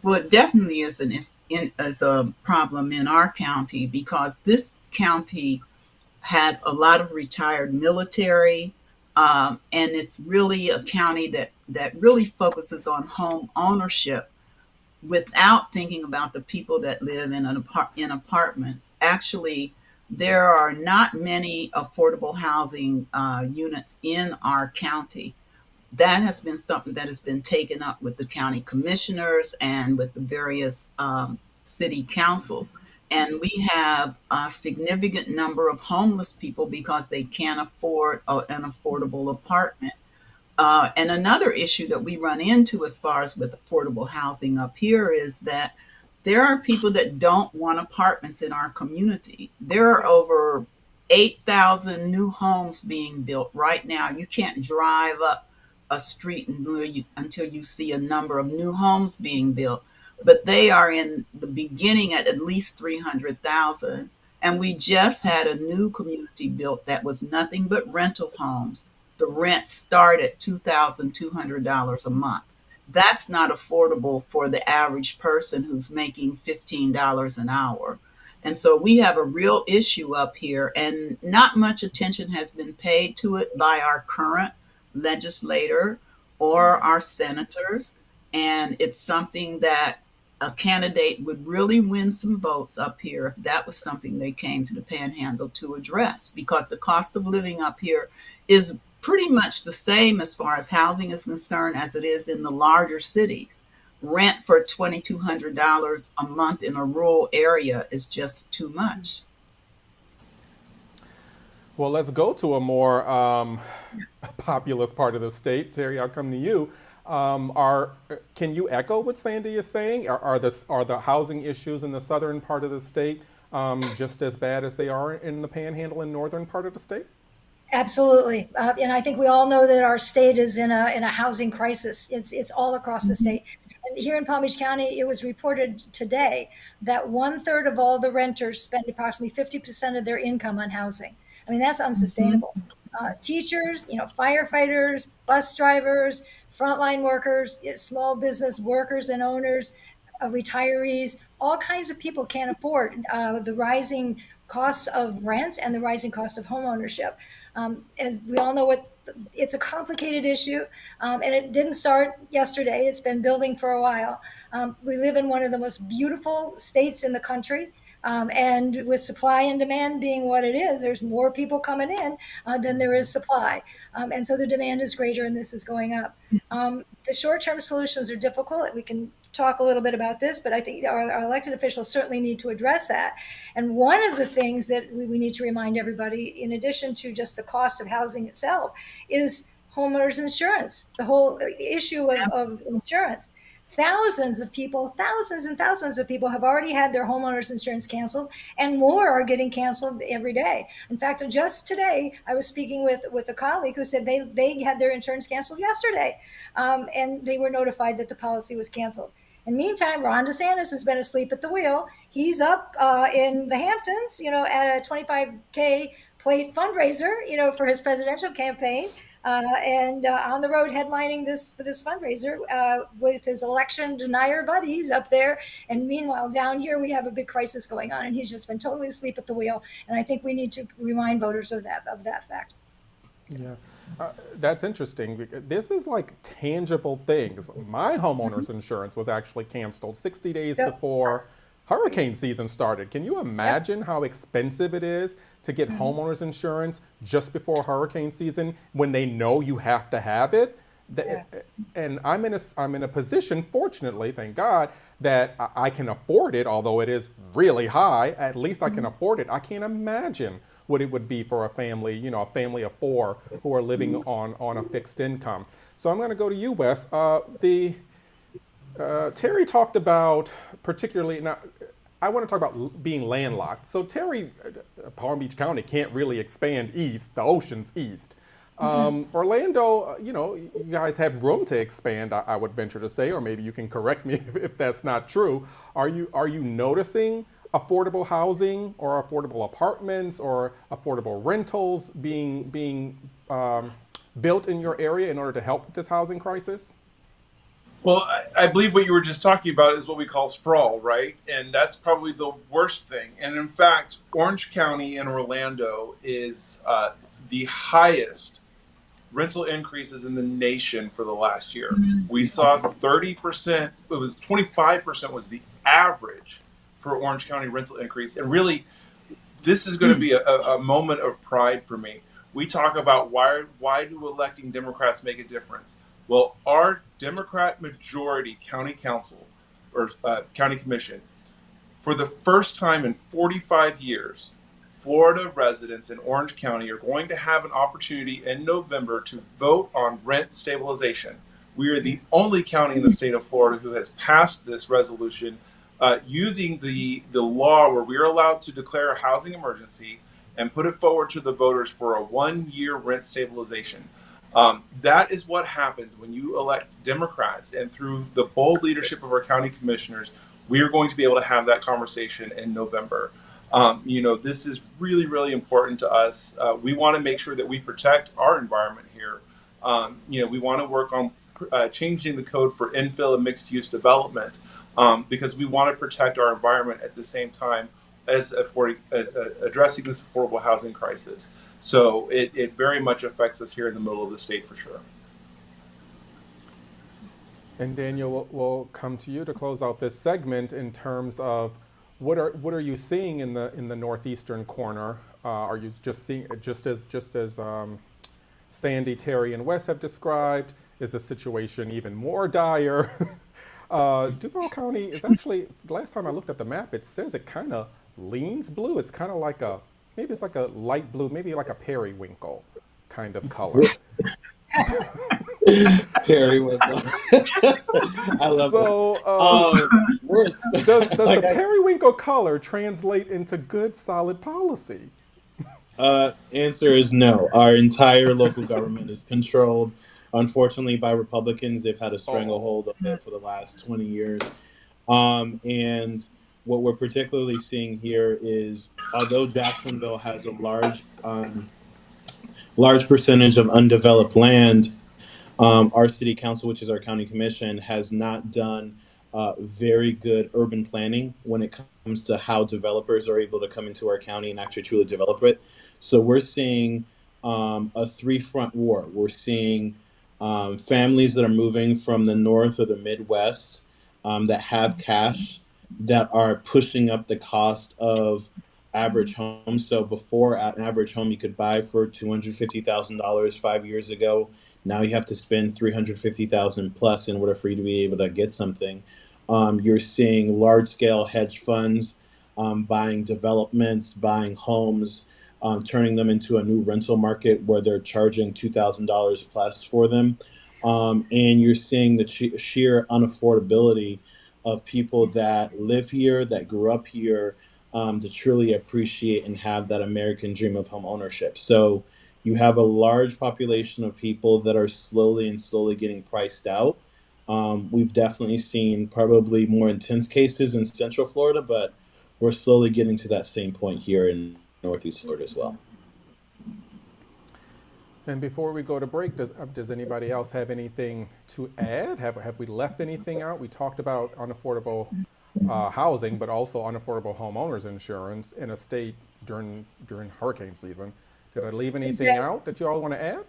Well, it definitely is is a problem in our county because this county has a lot of retired military, and it's really a county that really focuses on home ownership without thinking about the people that live in apartments. Actually, there are not many affordable housing units in our county. That has been something that has been taken up with the county commissioners and with the various city councils. And we have a significant number of homeless people because they can't afford an affordable apartment. And another issue that we run into as far as with affordable housing up here is that there are people that don't want apartments in our community. There are over 8,000 new homes being built right now. You can't drive up a street until you see a number of new homes being built, but they are in the beginning at least 300,000. And we just had a new community built that was nothing but rental homes. The rent start at $2,200 a month. That's not affordable for the average person who's making $15 an hour. And so we have a real issue up here, and not much attention has been paid to it by our current legislator or our senators. And it's something that a candidate would really win some votes up here if that was something they came to the Panhandle to address, because the cost of living up here is pretty much the same as far as housing is concerned as it is in the larger cities. Rent for $2,200 a month in a rural area is just too much. Well, let's go to a more populous part of the state. Terry, I'll come to you. Can you echo what Sandy is saying? Are the housing issues in the southern part of the state just as bad as they are in the Panhandle and northern part of the state? Absolutely, and I think we all know that our state is in a housing crisis. It's all across the state. And here in Palm Beach County, it was reported today that 1/3 of all the renters spend approximately 50% of their income on housing. I mean, that's unsustainable. Teachers, firefighters, bus drivers, frontline workers, small business workers and owners, retirees, all kinds of people can't afford the rising costs of rent and the rising cost of home ownership. As we all know, it's a complicated issue, and it didn't start yesterday. It's been building for a while. We live in one of the most beautiful states in the country. And with supply and demand being what it is, there's more people coming in than there is supply. And so the demand is greater and this is going up. The short-term solutions are difficult. We can talk a little bit about this, but I think our elected officials certainly need to address that. And one of the things that we need to remind everybody, in addition to just the cost of housing itself, is homeowners insurance, the whole issue of insurance. Thousands and thousands of people have already had their homeowners insurance canceled, and more are getting canceled every day. In fact, just today, I was speaking with a colleague who said they had their insurance canceled yesterday, and they were notified that the policy was canceled. And meantime, Ron DeSantis has been asleep at the wheel. He's up in the Hamptons, at a 25K plate fundraiser, for his presidential campaign. And on the road headlining this fundraiser with his election denier buddies up there. And meanwhile, down here, we have a big crisis going on, and he's just been totally asleep at the wheel. And I think we need to remind voters of that fact. Yeah, that's interesting. This is like tangible things. My homeowner's insurance was actually canceled 60 days before hurricane season started. Can you imagine how expensive it is to get homeowners insurance just before hurricane season when they know you have to have it? And I'm in a position, fortunately, thank God, that I can afford it, although it is really high. At least I can afford it. I can't imagine what it would be for a family, a family of four who are living on a fixed income. So I'm going to go to you, Wes. Terry talked about particularly, now I want to talk about being landlocked. So Terry, Palm Beach County can't really expand east, the ocean's east. Orlando, you guys have room to expand, I would venture to say, or maybe you can correct me if that's not true. Are you noticing affordable housing or affordable apartments or affordable rentals being built in your area in order to help with this housing crisis? Well, I believe what you were just talking about is what we call sprawl, right? And that's probably the worst thing. And in fact, Orange County in Orlando is the highest rental increases in the nation for the last year. We saw 30%, it was 25% was the average for Orange County rental increase. And really, this is going to be a moment of pride for me. We talk about why do electing Democrats make a difference? Well, our Democrat majority county council or county commission, for the first time in 45 years, Florida residents in Orange County are going to have an opportunity in November to vote on rent stabilization. We are the only county in the state of Florida who has passed this resolution using the law where we are allowed to declare a housing emergency and put it forward to the voters for a 1-year rent stabilization. That is what happens when you elect Democrats, and through the bold leadership of our county commissioners, we are going to be able to have that conversation in November. This is really, really important to us. We want to make sure that we protect our environment here. We want to work on changing the code for infill and mixed use development because we want to protect our environment at the same time as addressing this affordable housing crisis. So it very much affects us here in the middle of the state for sure. And Daniel, we'll come to you to close out this segment in terms of what are you seeing in the northeastern corner? Are you just seeing just as Sandy, Terry, and Wes have described? Is the situation even more dire? Duval County is actually, last time I looked at the map, it says it kind of leans blue. It's kind of like maybe it's like a light blue, maybe like a periwinkle kind of color. Periwinkle. I love it. Does the periwinkle color translate into good, solid policy? Answer is no. Our entire local government is controlled, unfortunately, by Republicans. They've had a stranglehold of it for the last 20 years. And what we're particularly seeing here is, although Jacksonville has a large percentage of undeveloped land, our city council, which is our county commission, has not done very good urban planning when it comes to how developers are able to come into our county and actually truly develop it. So we're seeing a three-front war. We're seeing families that are moving from the north or the Midwest that have cash that are pushing up the cost of average homes. So before, an average home you could buy for $250,000 5 years ago. Now you have to spend $350,000 plus in order for you to be able to get something. You're seeing large-scale hedge funds buying developments, buying homes, turning them into a new rental market where they're charging $2,000 plus for them. And you're seeing the sheer unaffordability of people that live here, that grew up here, to truly appreciate and have that American dream of home ownership. So you have a large population of people that are slowly getting priced out. We've definitely seen probably more intense cases in Central Florida, but we're slowly getting to that same point here in Northeast Florida as well. And before we go to break, does anybody else have anything to add? Have we left anything out? We talked about unaffordable housing, but also unaffordable homeowners insurance in a state during hurricane season. Did I leave anything out that you all want to add?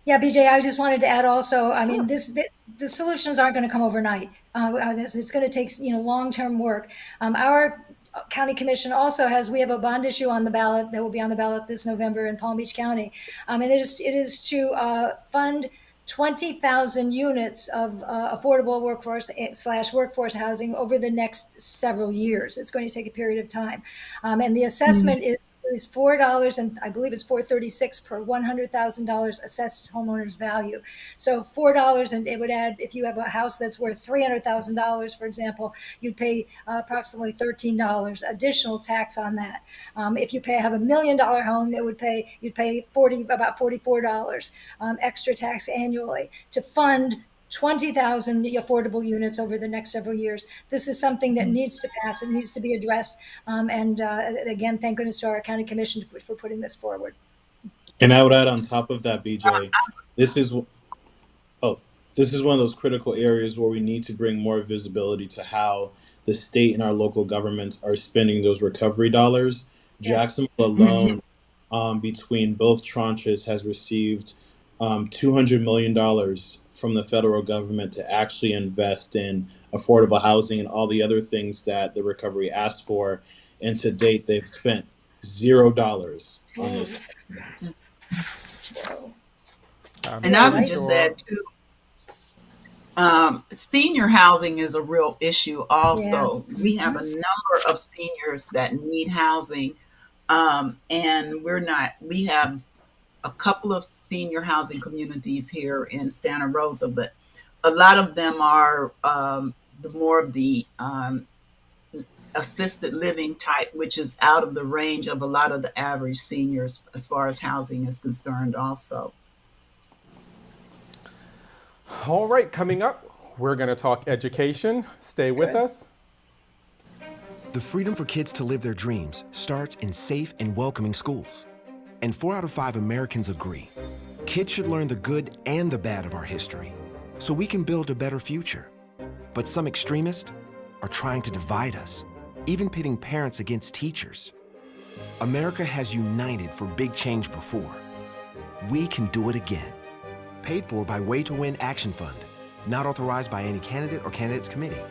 Yeah, BJ, I just wanted to add also, I mean, the solutions aren't going to come overnight. It's going to take, long-term work. Our county commission also we have a bond issue on the ballot that will be on the ballot this November in Palm Beach County. And it is to fund 20,000 units of affordable workforce housing over the next several years. It's going to take a period of time. And the assessment is is $4, and I believe it's $4.36 per $100,000 assessed homeowner's value. So $4, and it would add, if you have a house that's worth $300,000, for example, you'd pay approximately $13 additional tax on that. If you have $1 million home, you'd pay about $44 extra tax annually to fund 20,000 affordable units over the next several years. This is something that needs to pass. It needs to be addressed. Again, thank goodness to our county commission for putting this forward. And I would add on top of that, BJ, this is this is one of those critical areas where we need to bring more visibility to how the state and our local governments are spending those recovery dollars. Yes. Jacksonville alone, between both tranches, has received $200 million from the federal government to actually invest in affordable housing and all the other things that the recovery asked for. And to date, they've spent $0 on this. And I would just add too, senior housing is a real issue also. Yeah. We have a number of seniors that need housing, and we have a couple of senior housing communities here in Santa Rosa, but a lot of them are more of the assisted living type, which is out of the range of a lot of the average seniors as far as housing is concerned also. All right, coming up, we're going to talk education. Stay with us. The freedom for kids to live their dreams starts in safe and welcoming schools. And 4 out of 5 Americans agree. Kids should learn the good and the bad of our history so we can build a better future. But some extremists are trying to divide us, even pitting parents against teachers. America has united for big change before. We can do it again. Paid for by Way to Win Action Fund. Not authorized by any candidate or candidates committee.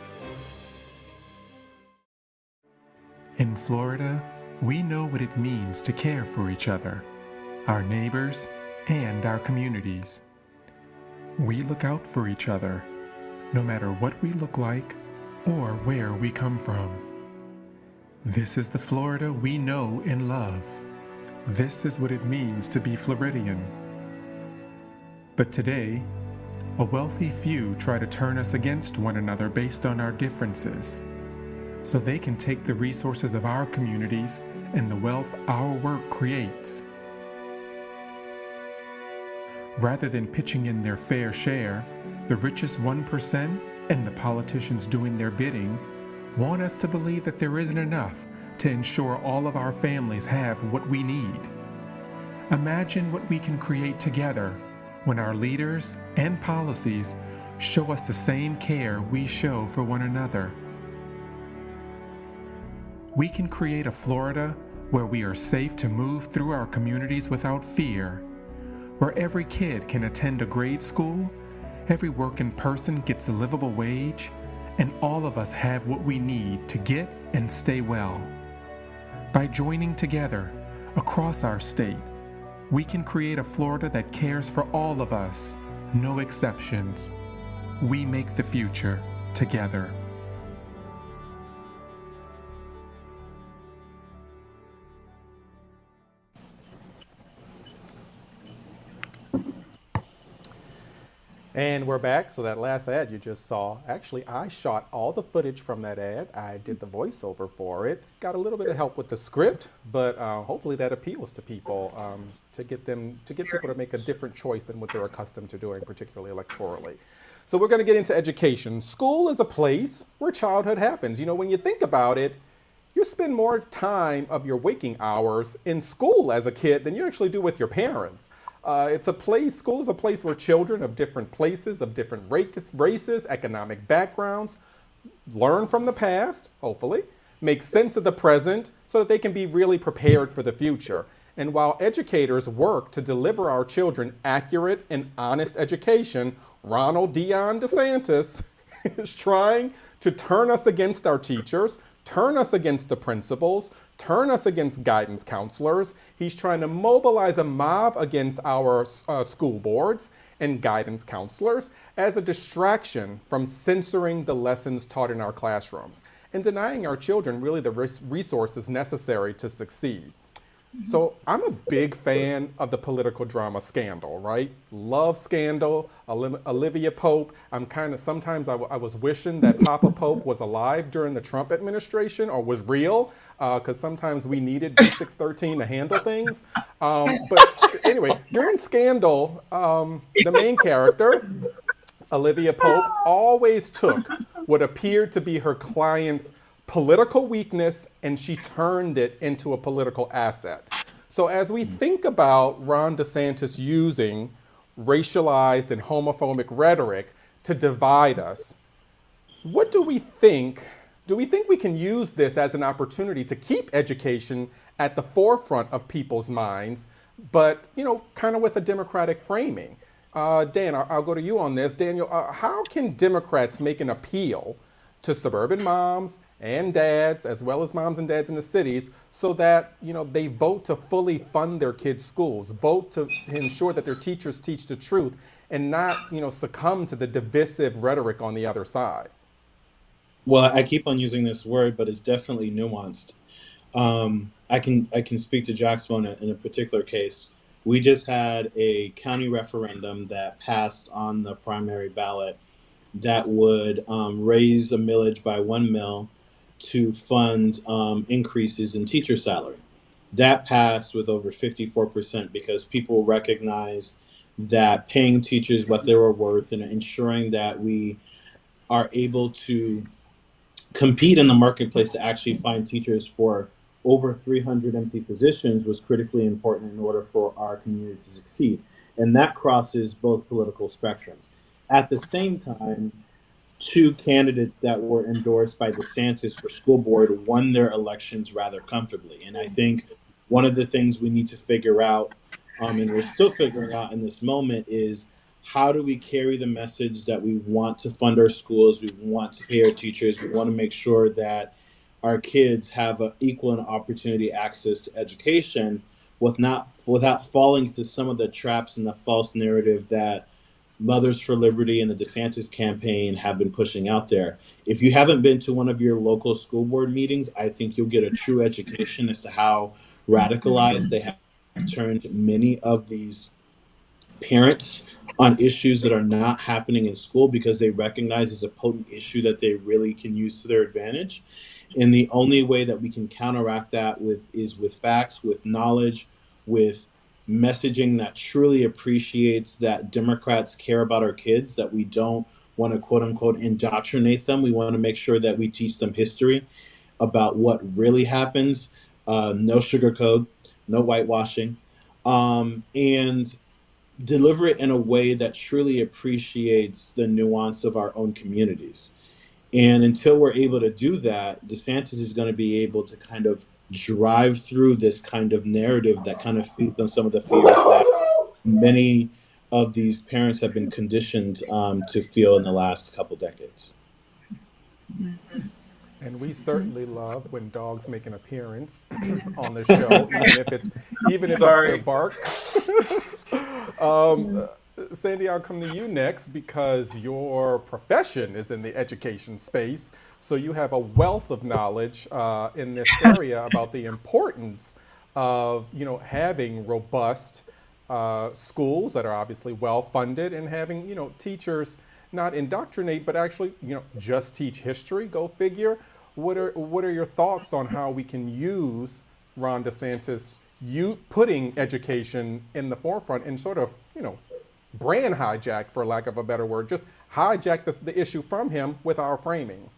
In Florida, we know what it means to care for each other, our neighbors, and our communities. We look out for each other, no matter what we look like or where we come from. This is the Florida we know and love. This is what it means to be Floridian. But today, a wealthy few try to turn us against one another based on our differences, so they can take the resources of our communities and the wealth our work creates. Rather than pitching in their fair share, the richest 1% and the politicians doing their bidding want us to believe that there isn't enough to ensure all of our families have what we need. Imagine what we can create together when our leaders and policies show us the same care we show for one another. We can create a Florida where we are safe to move through our communities without fear, where every kid can attend a grade school, every working person gets a livable wage, and all of us have what we need to get and stay well. By joining together across our state, we can create a Florida that cares for all of us, no exceptions. We make the future together. And we're back. So that last ad you just saw, actually I shot all the footage from that ad. I did the voiceover for it. Got a little bit of help with the script, but hopefully that appeals to people to get people to make a different choice than what they're accustomed to doing, particularly electorally. So we're going to get into education. School is a place where childhood happens. You know, when you think about it, you spend more time of your waking hours in school as a kid than you actually do with your parents. School is a place where children of different places, of different races, economic backgrounds, learn from the past, hopefully, make sense of the present so that they can be really prepared for the future. And while educators work to deliver our children accurate and honest education, Ronald Dion DeSantis is trying to turn us against our teachers, turn us against the principals, turn us against guidance counselors. He's trying to mobilize a mob against our school boards and guidance counselors as a distraction from censoring the lessons taught in our classrooms and denying our children really the resources necessary to succeed. So I'm a big fan of the political drama Scandal, right? Love Scandal, Olivia Pope. I'm kind of, sometimes I was wishing that Papa Pope was alive during the Trump administration or was real, because sometimes we needed B613 to handle things. But anyway, during Scandal, the main character, Olivia Pope, always took what appeared to be her client's political weakness and she turned it into a political asset. So, as we think about Ron DeSantis using racialized and homophobic rhetoric to divide us, what do we think? Do we think we can use this as an opportunity to keep education at the forefront of people's minds, but kind of with a democratic framing? Dan, I'll go to you on this. Daniel, how can Democrats make an appeal to suburban moms and dads, as well as moms and dads in the cities, so that they vote to fully fund their kids' schools, vote to ensure that their teachers teach the truth, and not succumb to the divisive rhetoric on the other side? Well, I keep on using this word, but it's definitely nuanced. I can speak to Jacksonville in a particular case. We just had a county referendum that passed on the primary ballot that would raise the millage by 1 mil to fund increases in teacher salary. That passed with over 54% because people recognized that paying teachers what they were worth and ensuring that we are able to compete in the marketplace to actually find teachers for over 300 empty positions was critically important in order for our community to succeed. And that crosses both political spectrums. At the same time, two candidates that were endorsed by DeSantis for school board won their elections rather comfortably. And I think one of the things we need to figure out, and we're still figuring out in this moment, is how do we carry the message that we want to fund our schools, we want to pay our teachers, we want to make sure that our kids have an equal and opportunity access to education without falling into some of the traps and the false narrative that Mothers for Liberty and the DeSantis campaign have been pushing out there. If you haven't been to one of your local school board meetings, I think you'll get a true education as to how radicalized they have turned many of these parents on issues that are not happening in school because they recognize it's a potent issue that they really can use to their advantage. And the only way that we can counteract that is with facts, with knowledge, with messaging that truly appreciates that Democrats care about our kids, that we don't want to quote unquote indoctrinate them. We want to make sure that we teach them history about what really happens. No sugarcoat, no whitewashing, and deliver it in a way that truly appreciates the nuance of our own communities. And until we're able to do that, DeSantis is going to be able to kind of drive through this kind of narrative that kind of feeds on some of the fears that many of these parents have been conditioned to feel in the last couple decades. And we certainly love when dogs make an appearance on the show, even if it's their bark. Sandy, I'll come to you next because your profession is in the education space. So you have a wealth of knowledge in this area about the importance of having robust schools that are obviously well funded and having teachers not indoctrinate but actually just teach history. Go figure. What are your thoughts on how we can use Ron DeSantis putting education in the forefront and sort of brand hijack, for lack of a better word, just hijack the issue from him with our framing?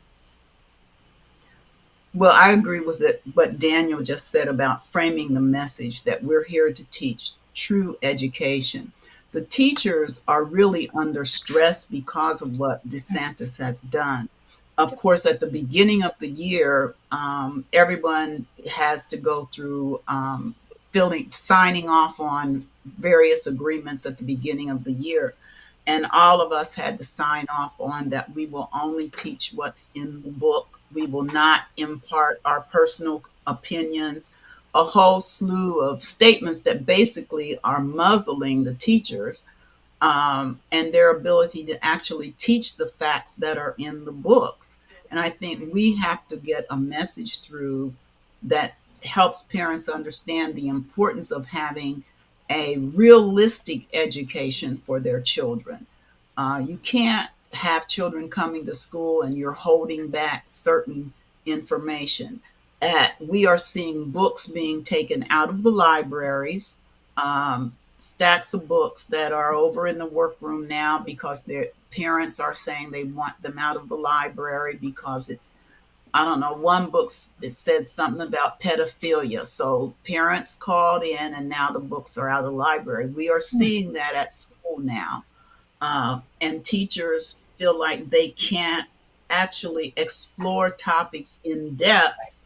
Well, I agree with what Daniel just said about framing the message that we're here to teach true education. The teachers are really under stress because of what DeSantis has done. Of course, at the beginning of the year, everyone has to go through signing off on various agreements at the beginning of the year. And all of us had to sign off on that we will only teach what's in the book. We will not impart our personal opinions, a whole slew of statements that basically are muzzling the teachers and their ability to actually teach the facts that are in the books. And I think we have to get a message through that helps parents understand the importance of having a realistic education for their children. You can't have children coming to school and you're holding back certain information. We are seeing books being taken out of the libraries, stacks of books that are over in the workroom now because their parents are saying they want them out of the library because it's, I don't know, one book, it said something about pedophilia. So parents called in and now the books are out of the library. We are seeing that at school now. And teachers feel like they can't actually explore topics in depth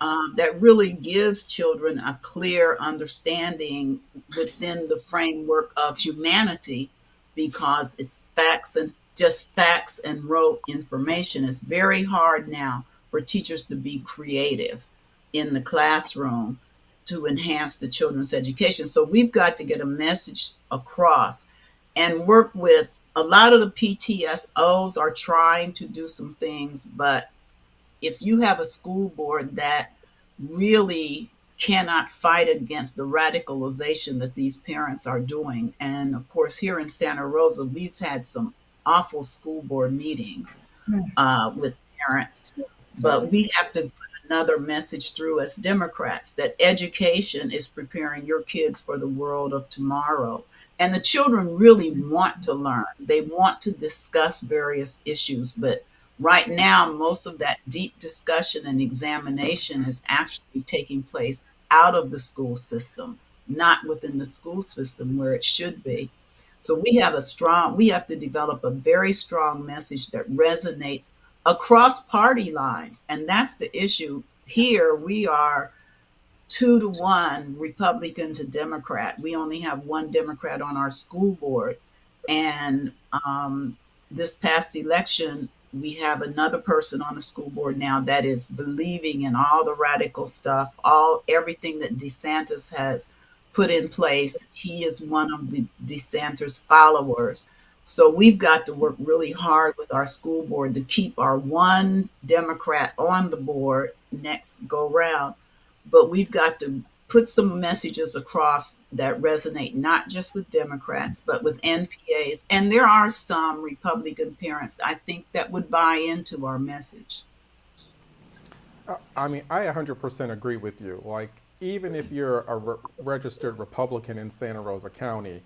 that really gives children a clear understanding within the framework of humanity because it's facts and just facts and rote information. It's very hard now for teachers to be creative in the classroom to enhance the children's education. So we've got to get a message across and work with a lot of the PTSOs are trying to do some things, but if you have a school board that really cannot fight against the radicalization that these parents are doing, and of course, here in Santa Rosa, we've had some awful school board meetings with parents, but we have to put another message through as Democrats that education is preparing your kids for the world of tomorrow. And the children really want to learn. They want to discuss various issues, but right now, most of that deep discussion and examination is actually taking place out of the school system, not within the school system where it should be. So we have to develop a very strong message that resonates across party lines. And that's the issue. Here we are 2-1 Republican to Democrat. We only have one Democrat on our school board. And this past election, we have another person on the school board now that is believing in all the radical stuff, everything that DeSantis has put in place. He is one of the DeSantis followers. So we've got to work really hard with our school board to keep our one Democrat on the board next go round. But we've got to put some messages across that resonate not just with Democrats, but with NPAs. And there are some Republican parents, I think, that would buy into our message. I mean, I 100% agree with you. Like, even if you're a registered Republican in Santa Rosa County,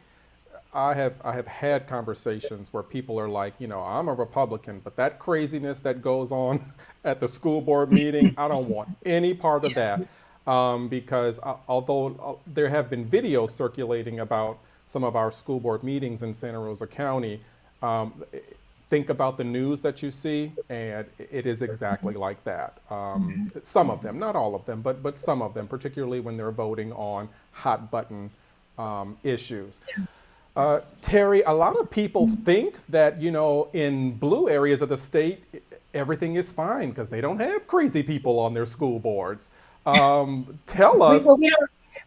I have had conversations where people are like, you know, I'm a Republican, but that craziness that goes on at the school board meeting, I don't want any part of that. Because although there have been videos circulating about some of our school board meetings in Santa Rosa County, think about the news that you see, and it is exactly like that. Some of them, not all of them, but some of them, particularly when they're voting on hot button issues. Terry, a lot of people think that, you know, in blue areas of the state, everything is fine because they don't have crazy people on their school boards. Tell us.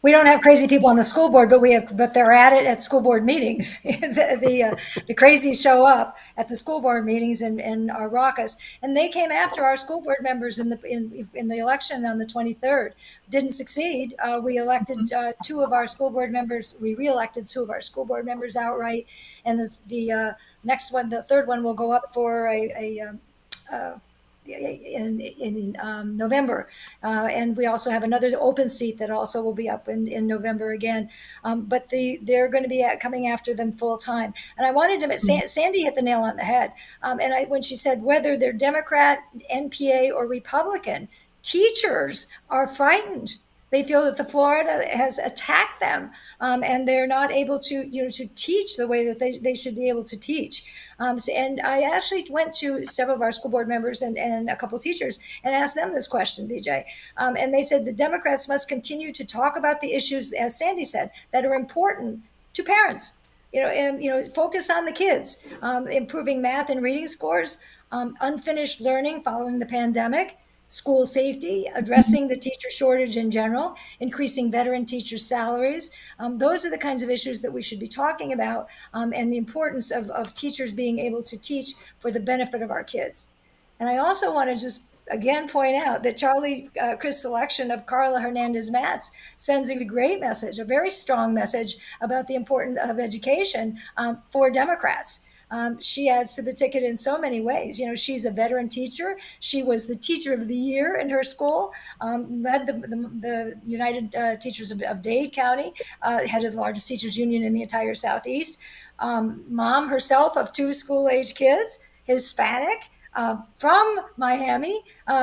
We don't have crazy people on the school board, but they're at it at school board meetings. The crazies show up at the school board meetings and are raucous. And they came after our school board members in the election on the 23rd. Didn't succeed. We elected two of our school board members. We reelected two of our school board members outright. And the next one, the third one, will go up for in November. And we also have another open seat that also will be up in November again. But they're going to be coming after them full time. And I wanted to, Sandy hit the nail on the head. When she said whether they're Democrat, NPA, or Republican, teachers are frightened. They feel that the Florida has attacked them, and they're not able to teach the way that they should be able to teach. And I actually went to several of our school board members and a couple of teachers and asked them this question, BJ. And they said the Democrats must continue to talk about the issues, as Sandy said, that are important to parents. Focus on the kids, improving math and reading scores, unfinished learning following the pandemic, school safety, addressing the teacher shortage in general, increasing veteran teacher salaries. Those are the kinds of issues that we should be talking about, and the importance of teachers being able to teach for the benefit of our kids. And I also want to just again point out that Charlie Crist's selection of Carla Hernandez-Matz sends a great message, a very strong message about the importance of education for Democrats. She adds to the ticket in so many ways. You know, she's a veteran teacher. She was the teacher of the year in her school, led the United Teachers of Dade County, head of the largest teachers union in the entire Southeast. Mom herself of 2 school-age kids, Hispanic, from Miami.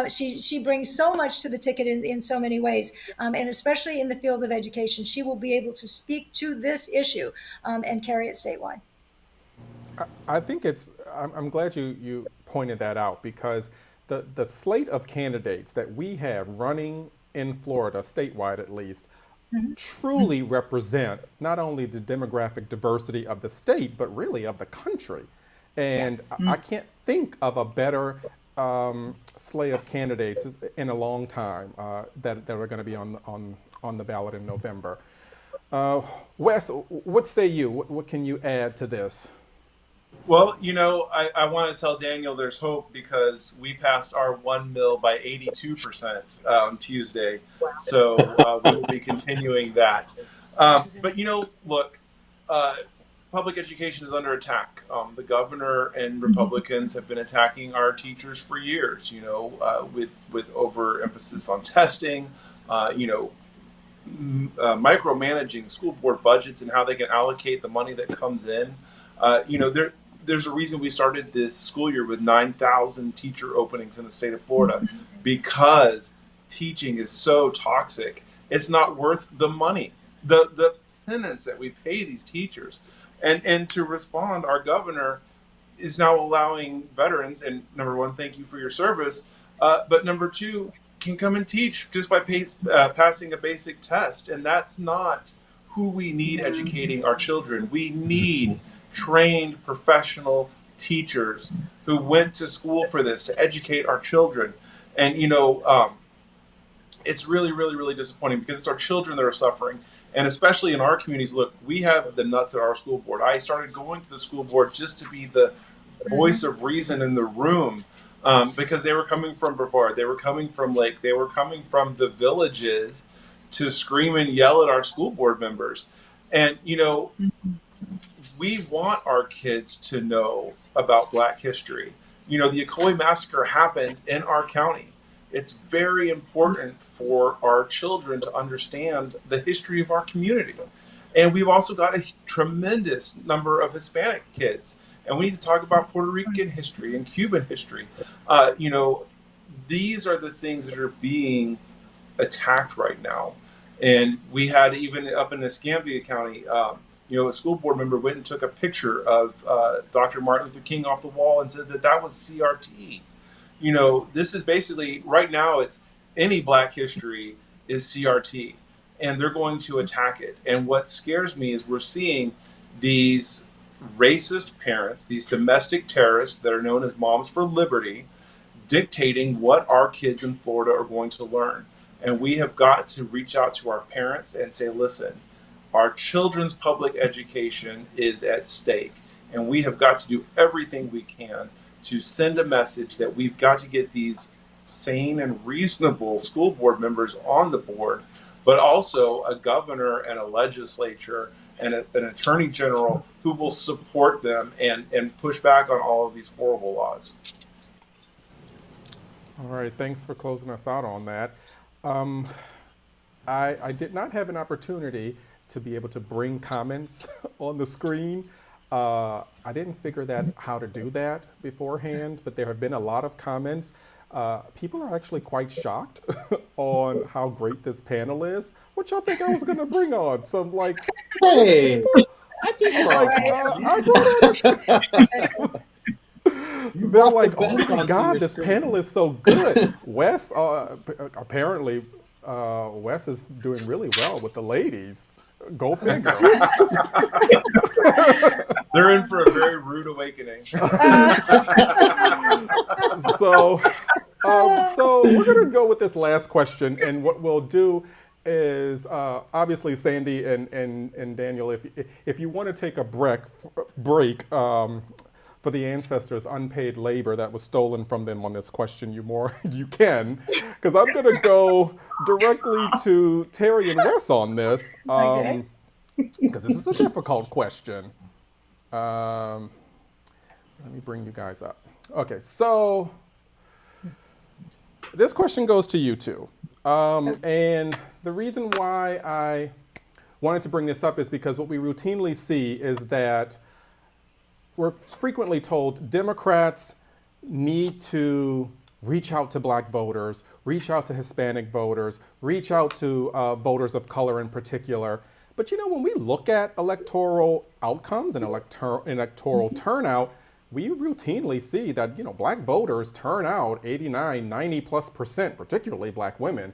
She brings so much to the ticket in so many ways, and especially in the field of education. She will be able to speak to this issue and carry it statewide. I think I'm glad you pointed that out, because the slate of candidates that we have running in Florida, statewide at least, truly represent not only the demographic diversity of the state, but really of the country. And I can't think of a better slate of candidates in a long time that are going to be on the ballot in November. Wes, what say you? What can you add to this? Well, you know, I want to tell Daniel there's hope, because we passed our 1 mil by 82% on Tuesday. So we will be continuing that. But, you know, look, public education is under attack. The governor and Republicans have been attacking our teachers for years, you know, with overemphasis on testing, you know, micromanaging school board budgets and how they can allocate the money that comes in. You know, there's a reason we started this school year with 9,000 teacher openings in the state of Florida, because teaching is so toxic. It's not worth the money, the penance that we pay these teachers. And to respond, our governor is now allowing veterans, and number one, thank you for your service, but number two, can come and teach just by passing a basic test. And that's not who we need educating our children. We need trained professional teachers who went to school for this, to educate our children. And, you know, it's really, really, really disappointing, because it's our children that are suffering. And especially in our communities, look, we have the nuts at our school board. I started going to the school board just to be the voice of reason in the room, because they were coming from Brevard, they were coming from Lake, they were coming from the villages to scream and yell at our school board members. And, you know, we want our kids to know about Black history. You know, the Ocoee Massacre happened in our county. It's very important for our children to understand the history of our community. And we've also got a tremendous number of Hispanic kids. And we need to talk about Puerto Rican history and Cuban history. You know, these are the things that are being attacked right now. And we had, even up in Escambia County, you know, a school board member went and took a picture of Dr. Martin Luther King off the wall and said that was CRT. You know, this is basically, right now, it's any Black history is CRT, and they're going to attack it. And what scares me is we're seeing these racist parents, these domestic terrorists that are known as Moms for Liberty, dictating what our kids in Florida are going to learn. And we have got to reach out to our parents and say, listen, our children's public education is at stake, and we have got to do everything we can to send a message that we've got to get these sane and reasonable school board members on the board, but also a governor and a legislature and an attorney general who will support them and push back on all of these horrible laws. All right, thanks for closing us out on that. I did not have an opportunity to be able to bring comments on the screen. I didn't figure that how to do that beforehand, but there have been a lot of comments. People are actually quite shocked on how great this panel is. What y'all think I was going to bring on? Some like, Hey, I think like I brought on. They're like, oh my God, this panel is so good. Wes, apparently, Wes is doing really well with the ladies. Go figure. They're in for a very rude awakening. So we're going to go with this last question, and what we'll do is obviously Sandy and Daniel, if you want to take a break for the ancestors' unpaid labor that was stolen from them on this question, you can, because I'm going to go directly to Terry and Wes on this, Okay. because this is a difficult question. Let me bring you guys up. Okay, so this question goes to you two. And the reason why I wanted to bring this up is because what we routinely see is that we're frequently told Democrats need to reach out to black voters, reach out to Hispanic voters, reach out to voters of color in particular. But you know, when we look at electoral outcomes and electoral turnout, we routinely see that, you know, black voters turn out 89, 90+%, particularly black women,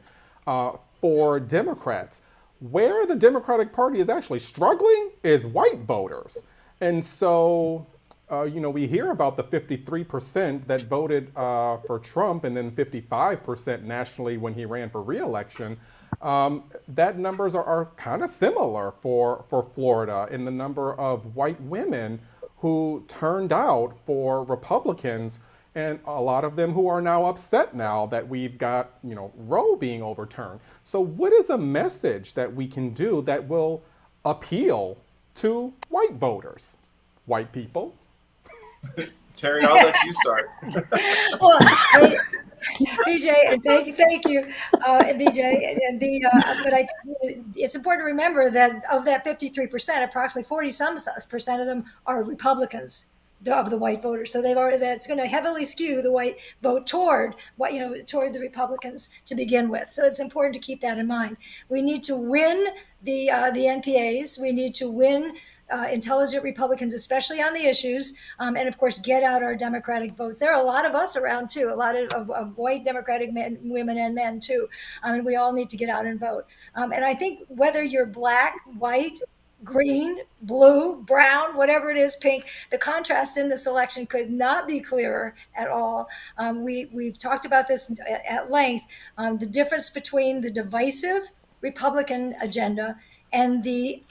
for Democrats. Where the Democratic Party is actually struggling is white voters. And so, you know, we hear about the 53% that voted for Trump and then 55% nationally when he ran for re-election. That numbers are kind of similar for Florida in the number of white women who turned out for Republicans, and a lot of them who are now upset now that we've got, you know, Roe being overturned. So what is a message that we can do that will appeal to white voters, white people? Terry, I'll let you start. Well, BJ, and thank you, BJ. And but I think it's important to remember that of that 53%, approximately 40% of them are Republicans of the white voters. So that's going to heavily skew the white vote toward toward the Republicans to begin with. So it's important to keep that in mind. We need to win the NPAs. We need to win intelligent Republicans, especially on the issues, and of course, get out our Democratic votes. There are a lot of us around too, a lot of white Democratic men, women, and men too, and we all need to get out and vote. And I think whether you're black, white, green, blue, brown, whatever it is, pink, the contrast in this election could not be clearer at all. We've talked about this at length, the difference between the divisive Republican agenda and the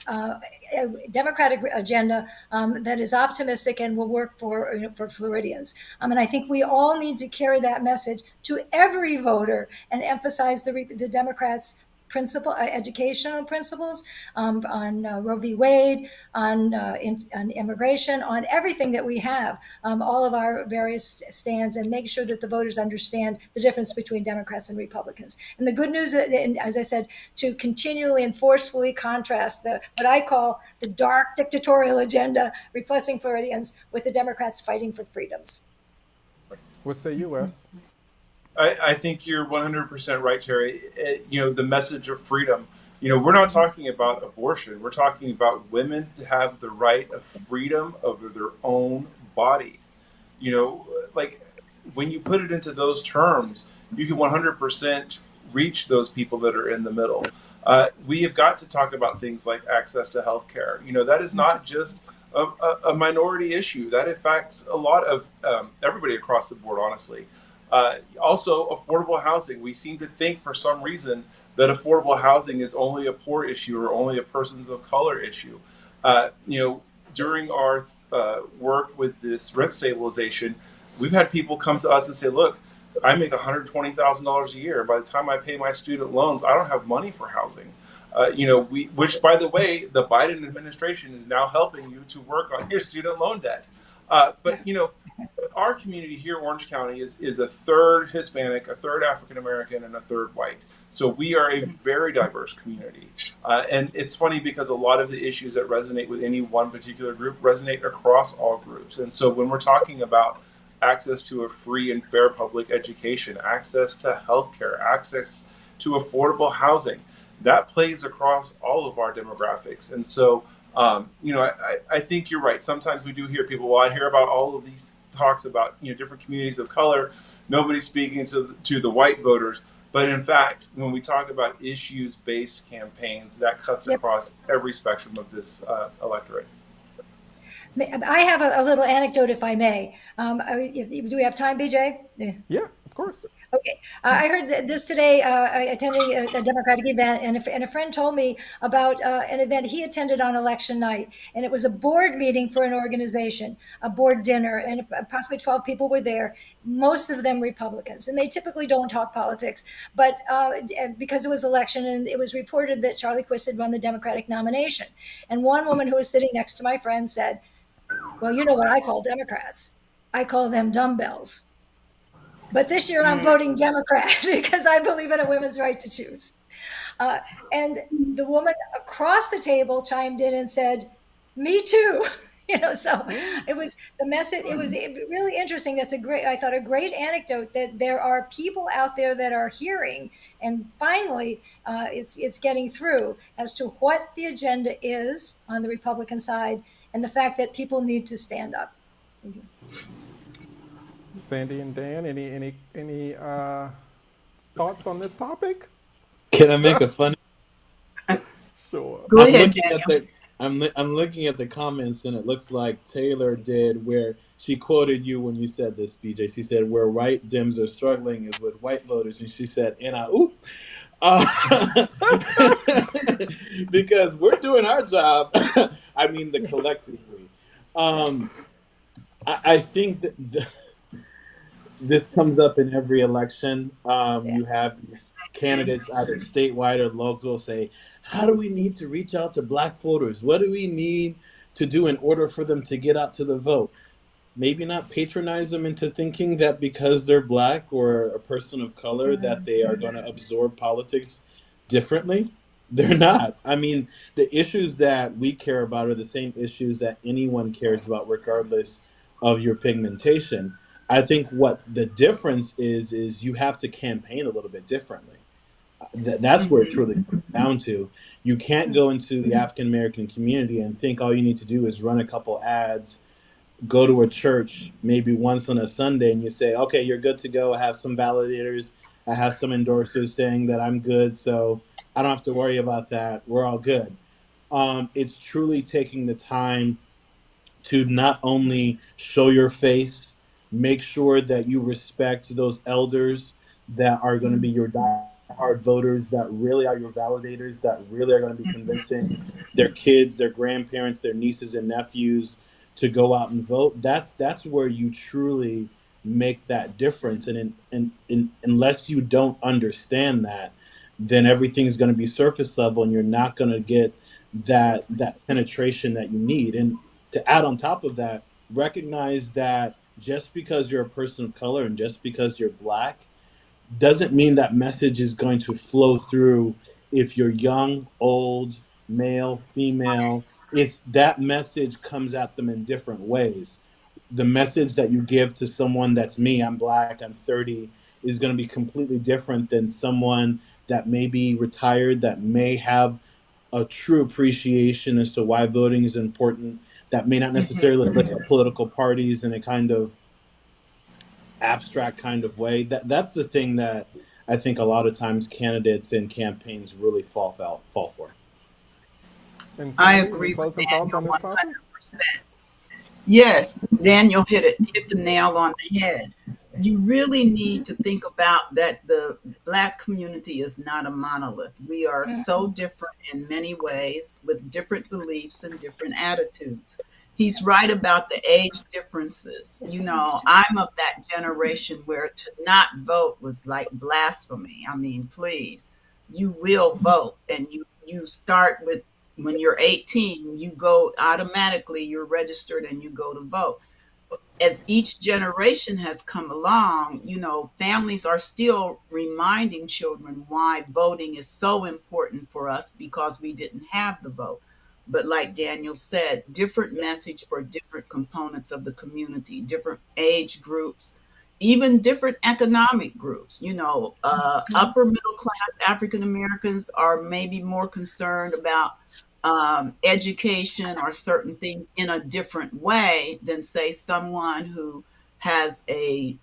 Democratic agenda that is optimistic and will work for Floridians. And I think we all need to carry that message to every voter and emphasize the Democrats' educational principles on Roe v. Wade, on immigration, on everything that we have, all of our various stands, and make sure that the voters understand the difference between Democrats and Republicans. And the good news, as I said, to continually and forcefully contrast what I call the dark dictatorial agenda replacing Floridians with the Democrats fighting for freedoms. What say you, Wes? I think you're 100% right, Terry. You know, the message of freedom. You know, we're not talking about abortion. We're talking about women to have the right of freedom over their own body. You know, like when you put it into those terms, you can 100% reach those people that are in the middle. We have got to talk about things like access to health care. You know, that is not just a minority issue. That affects a lot of everybody across the board, honestly. Also, affordable housing. We seem to think for some reason that affordable housing is only a poor issue or only a persons of color issue. You know, during our work with this rent stabilization, we've had people come to us and say, look, I make $120,000 a year. By the time I pay my student loans, I don't have money for housing. You know, which, by the way, the Biden administration is now helping you to work on your student loan debt. But, you know, our community here, Orange County, is a third Hispanic, a third African American, and a third white. So we are a very diverse community. And it's funny because a lot of the issues that resonate with any one particular group resonate across all groups. And so when we're talking about access to a free and fair public education, access to healthcare, access to affordable housing, that plays across all of our demographics. And so, you know, I think you're right. Sometimes we do hear people, well, I hear about all of these talks about, you know, different communities of color, nobody's speaking to the white voters. But in fact, when we talk about issues-based campaigns, that cuts across every spectrum of this electorate. I have a little anecdote, if I may. Do we have time, BJ? Yeah, of course. Okay, I heard this today. I attended a Democratic event, and a friend told me about an event he attended on election night, and it was a board meeting for an organization, a board dinner, and possibly 12 people were there. Most of them Republicans, and they typically don't talk politics, but because it was election, and it was reported that Charlie Quist had won the Democratic nomination, and one woman who was sitting next to my friend said, "Well, you know what I call Democrats? I call them dumbbells." But this year I'm voting Democrat because I believe in a women's right to choose. And the woman across the table chimed in and said, "Me too." So it was the message. It was really interesting. That's I thought, a great anecdote that there are people out there that are hearing, and finally, it's getting through as to what the agenda is on the Republican side, and the fact that people need to stand up. Thank you. Sandy and Dan, any thoughts on this topic? Can I make a funny? Sure. Go I'm ahead, looking Daniel. at the I'm looking at the comments, and it looks like Taylor did, where she quoted you when you said this, BJ. She said, "Where white Dems are struggling is with white voters," and she said, "And I oop." Uh, because we're doing our job. I mean, the collectively. Um, I think that this comes up in every election. Yeah. You have these candidates, either statewide or local, say, "How do we need to reach out to Black voters? What do we need to do in order for them to get out to the vote?" Maybe not patronize them into thinking that because they're Black or a person of color that they are going to absorb politics differently. They're not. I mean, the issues that we care about are the same issues that anyone cares about, regardless of your pigmentation. I think what the difference is you have to campaign a little bit differently. That's where it truly comes down to. You can't go into the African American community and think all you need to do is run a couple ads, go to a church maybe once on a Sunday, and you say, "Okay, you're good to go. I have some validators. I have some endorsers saying that I'm good, so I don't have to worry about that. We're all good." It's truly taking the time to not only show your face, make sure that you respect those elders that are going to be your diehard voters, that really are your validators, that really are going to be convincing their kids, their grandparents, their nieces and nephews to go out and vote. That's where you truly make that difference. And unless you don't understand that, then everything's going to be surface level, and you're not going to get that penetration that you need. And to add on top of that, recognize that just because you're a person of color and just because you're Black doesn't mean that message is going to flow through if you're young, old, male, female. It's that message comes at them in different ways. The message that you give to someone that's me, I'm Black, I'm 30, is going to be completely different than someone that may be retired, that may have a true appreciation as to why voting is important, that may not necessarily look at political parties in a kind of abstract kind of way. That's the thing that I think a lot of times candidates and campaigns really fall for. And I Sandy, any agree with closing thoughts Daniel on this topic? 100%. Yes, Daniel hit the nail on the head. You really need to think about that the Black community is not a monolith. We are so different in many ways with different beliefs and different attitudes. He's right about the age differences. I'm of that generation where to not vote was like blasphemy. I mean, please, you will vote, and you start with when you're 18, you go automatically, you're registered and you go to vote. As each generation has come along, families are still reminding children why voting is so important for us because we didn't have the vote. But like Daniel said, different message for different components of the community, different age groups, even different economic groups. Upper middle class African Americans are maybe more concerned about education or certain things in a different way than, say, someone who has a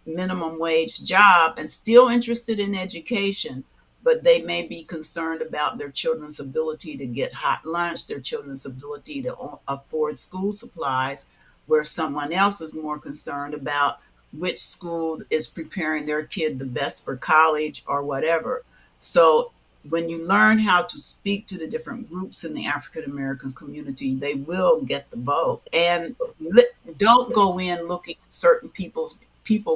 minimum wage job and still interested in education, but they may be concerned about their children's ability to get hot lunch, their children's ability to afford school supplies, where someone else is more concerned about which school is preparing their kid the best for college or whatever. So when you learn how to speak to the different groups in the African American community, they will get the vote. And don't go in looking at certain people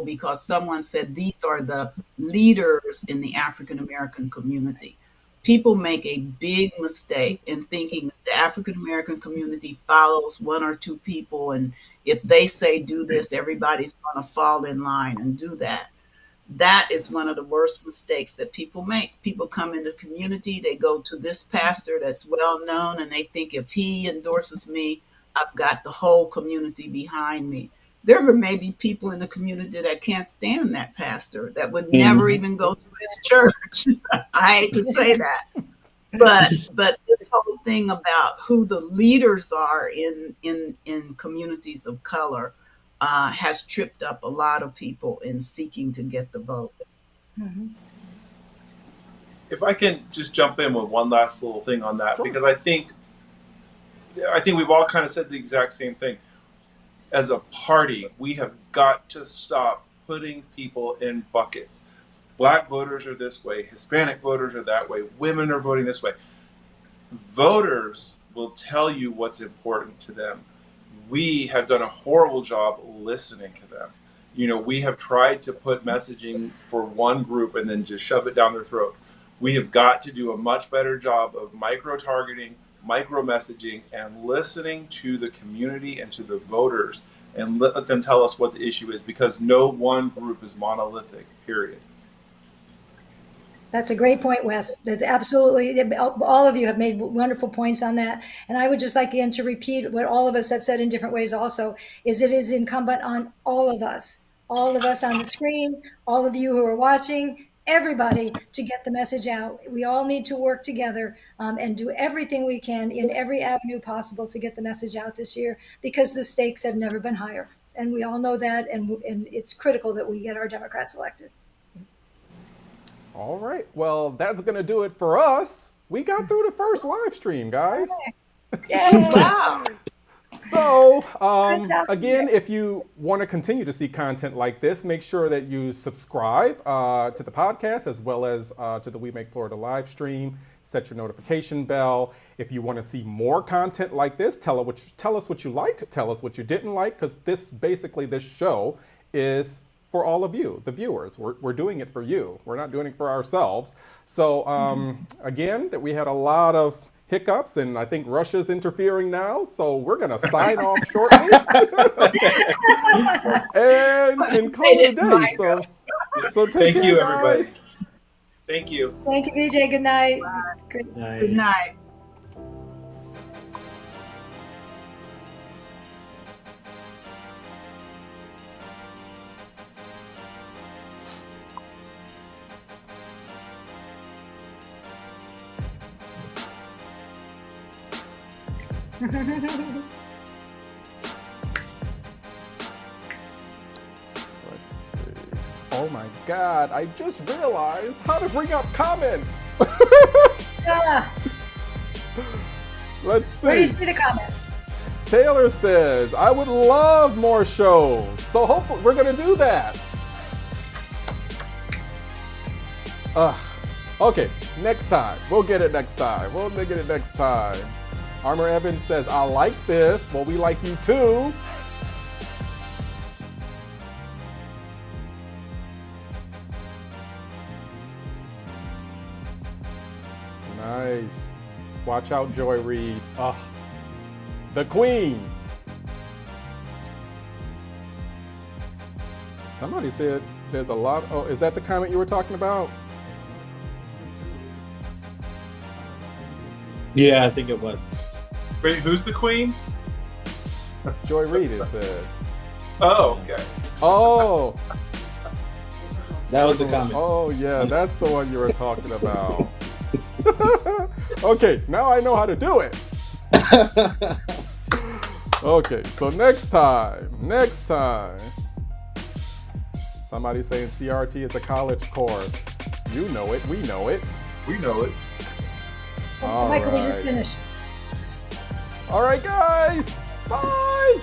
because someone said these are the leaders in the African American community. People make a big mistake in thinking that the African American community follows one or two people, and if they say do this, everybody's going to fall in line and do that. That is one of the worst mistakes that people make. People come in the community, they go to this pastor that's well known, and they think if he endorses me, I've got the whole community behind me. There may be people in the community that can't stand that pastor, that would never even go to his church. I hate to say that. But this whole thing about who the leaders are in communities of color has tripped up a lot of people in seeking to get the vote. Mm-hmm. If I can just jump in with one last little thing on that, Sure. because I think we've all kind of said the exact same thing. As a party, we have got to stop putting people in buckets. Black voters are this way, Hispanic voters are that way, women are voting this way. Voters will tell you what's important to them. We have done a horrible job listening to them. We have tried to put messaging for one group and then just shove it down their throat. We have got to do a much better job of micro-targeting, micro-messaging, and listening to the community and to the voters and let them tell us what the issue is, because no one group is monolithic, period. That's a great point, Wes. That's absolutely, all of you have made wonderful points on that. And I would just like again to repeat what all of us have said in different ways also, is it is incumbent on all of us on the screen, all of you who are watching, everybody to get the message out. We all need to work together and do everything we can in every avenue possible to get the message out this year, because the stakes have never been higher. And we all know that, and it's critical that we get our Democrats elected. All right. Well, that's going to do it for us. We got through the first live stream, guys. Yay! Wow. So, Fantastic. again, if you want to continue to see content like this, make sure that you subscribe to the podcast as well as to the We Make Florida live stream. Set your notification bell. If you want to see more content like this, tell us what you liked, tell us what you didn't like, because this show is for all of you, the viewers. We're doing it for you. We're not doing it for ourselves. So again, we had a lot of hiccups, and I think Russia's interfering now, so we're going to sign off shortly and call it a day. So take care, you, guys. everybody. Thank you. Thank you, VJ. Good night. Good night. Let's see. Oh my God, I just realized how to bring up comments. Ah, Let's see. where do you see the comments? Taylor says, I would love more shows. So hopefully we're going to do that. Okay, next time. We'll get it next time. We'll get it next time. Armor Evans says, I like this. Well, we like you too. Nice. Watch out, Joy Reid. The Queen. Somebody said there's a lot. Oh, is that the comment you were talking about? Yeah, I think it was. Wait, who's the queen? Joy Reid, it said. Oh, okay. Oh. That was the comment. Oh, yeah, that's the one you were talking about. Okay, now I know how to do it. Okay, so next time. Somebody saying CRT is a college course. You know it, we know it. We know it. All Michael, we right. just finished. All right, guys. Bye.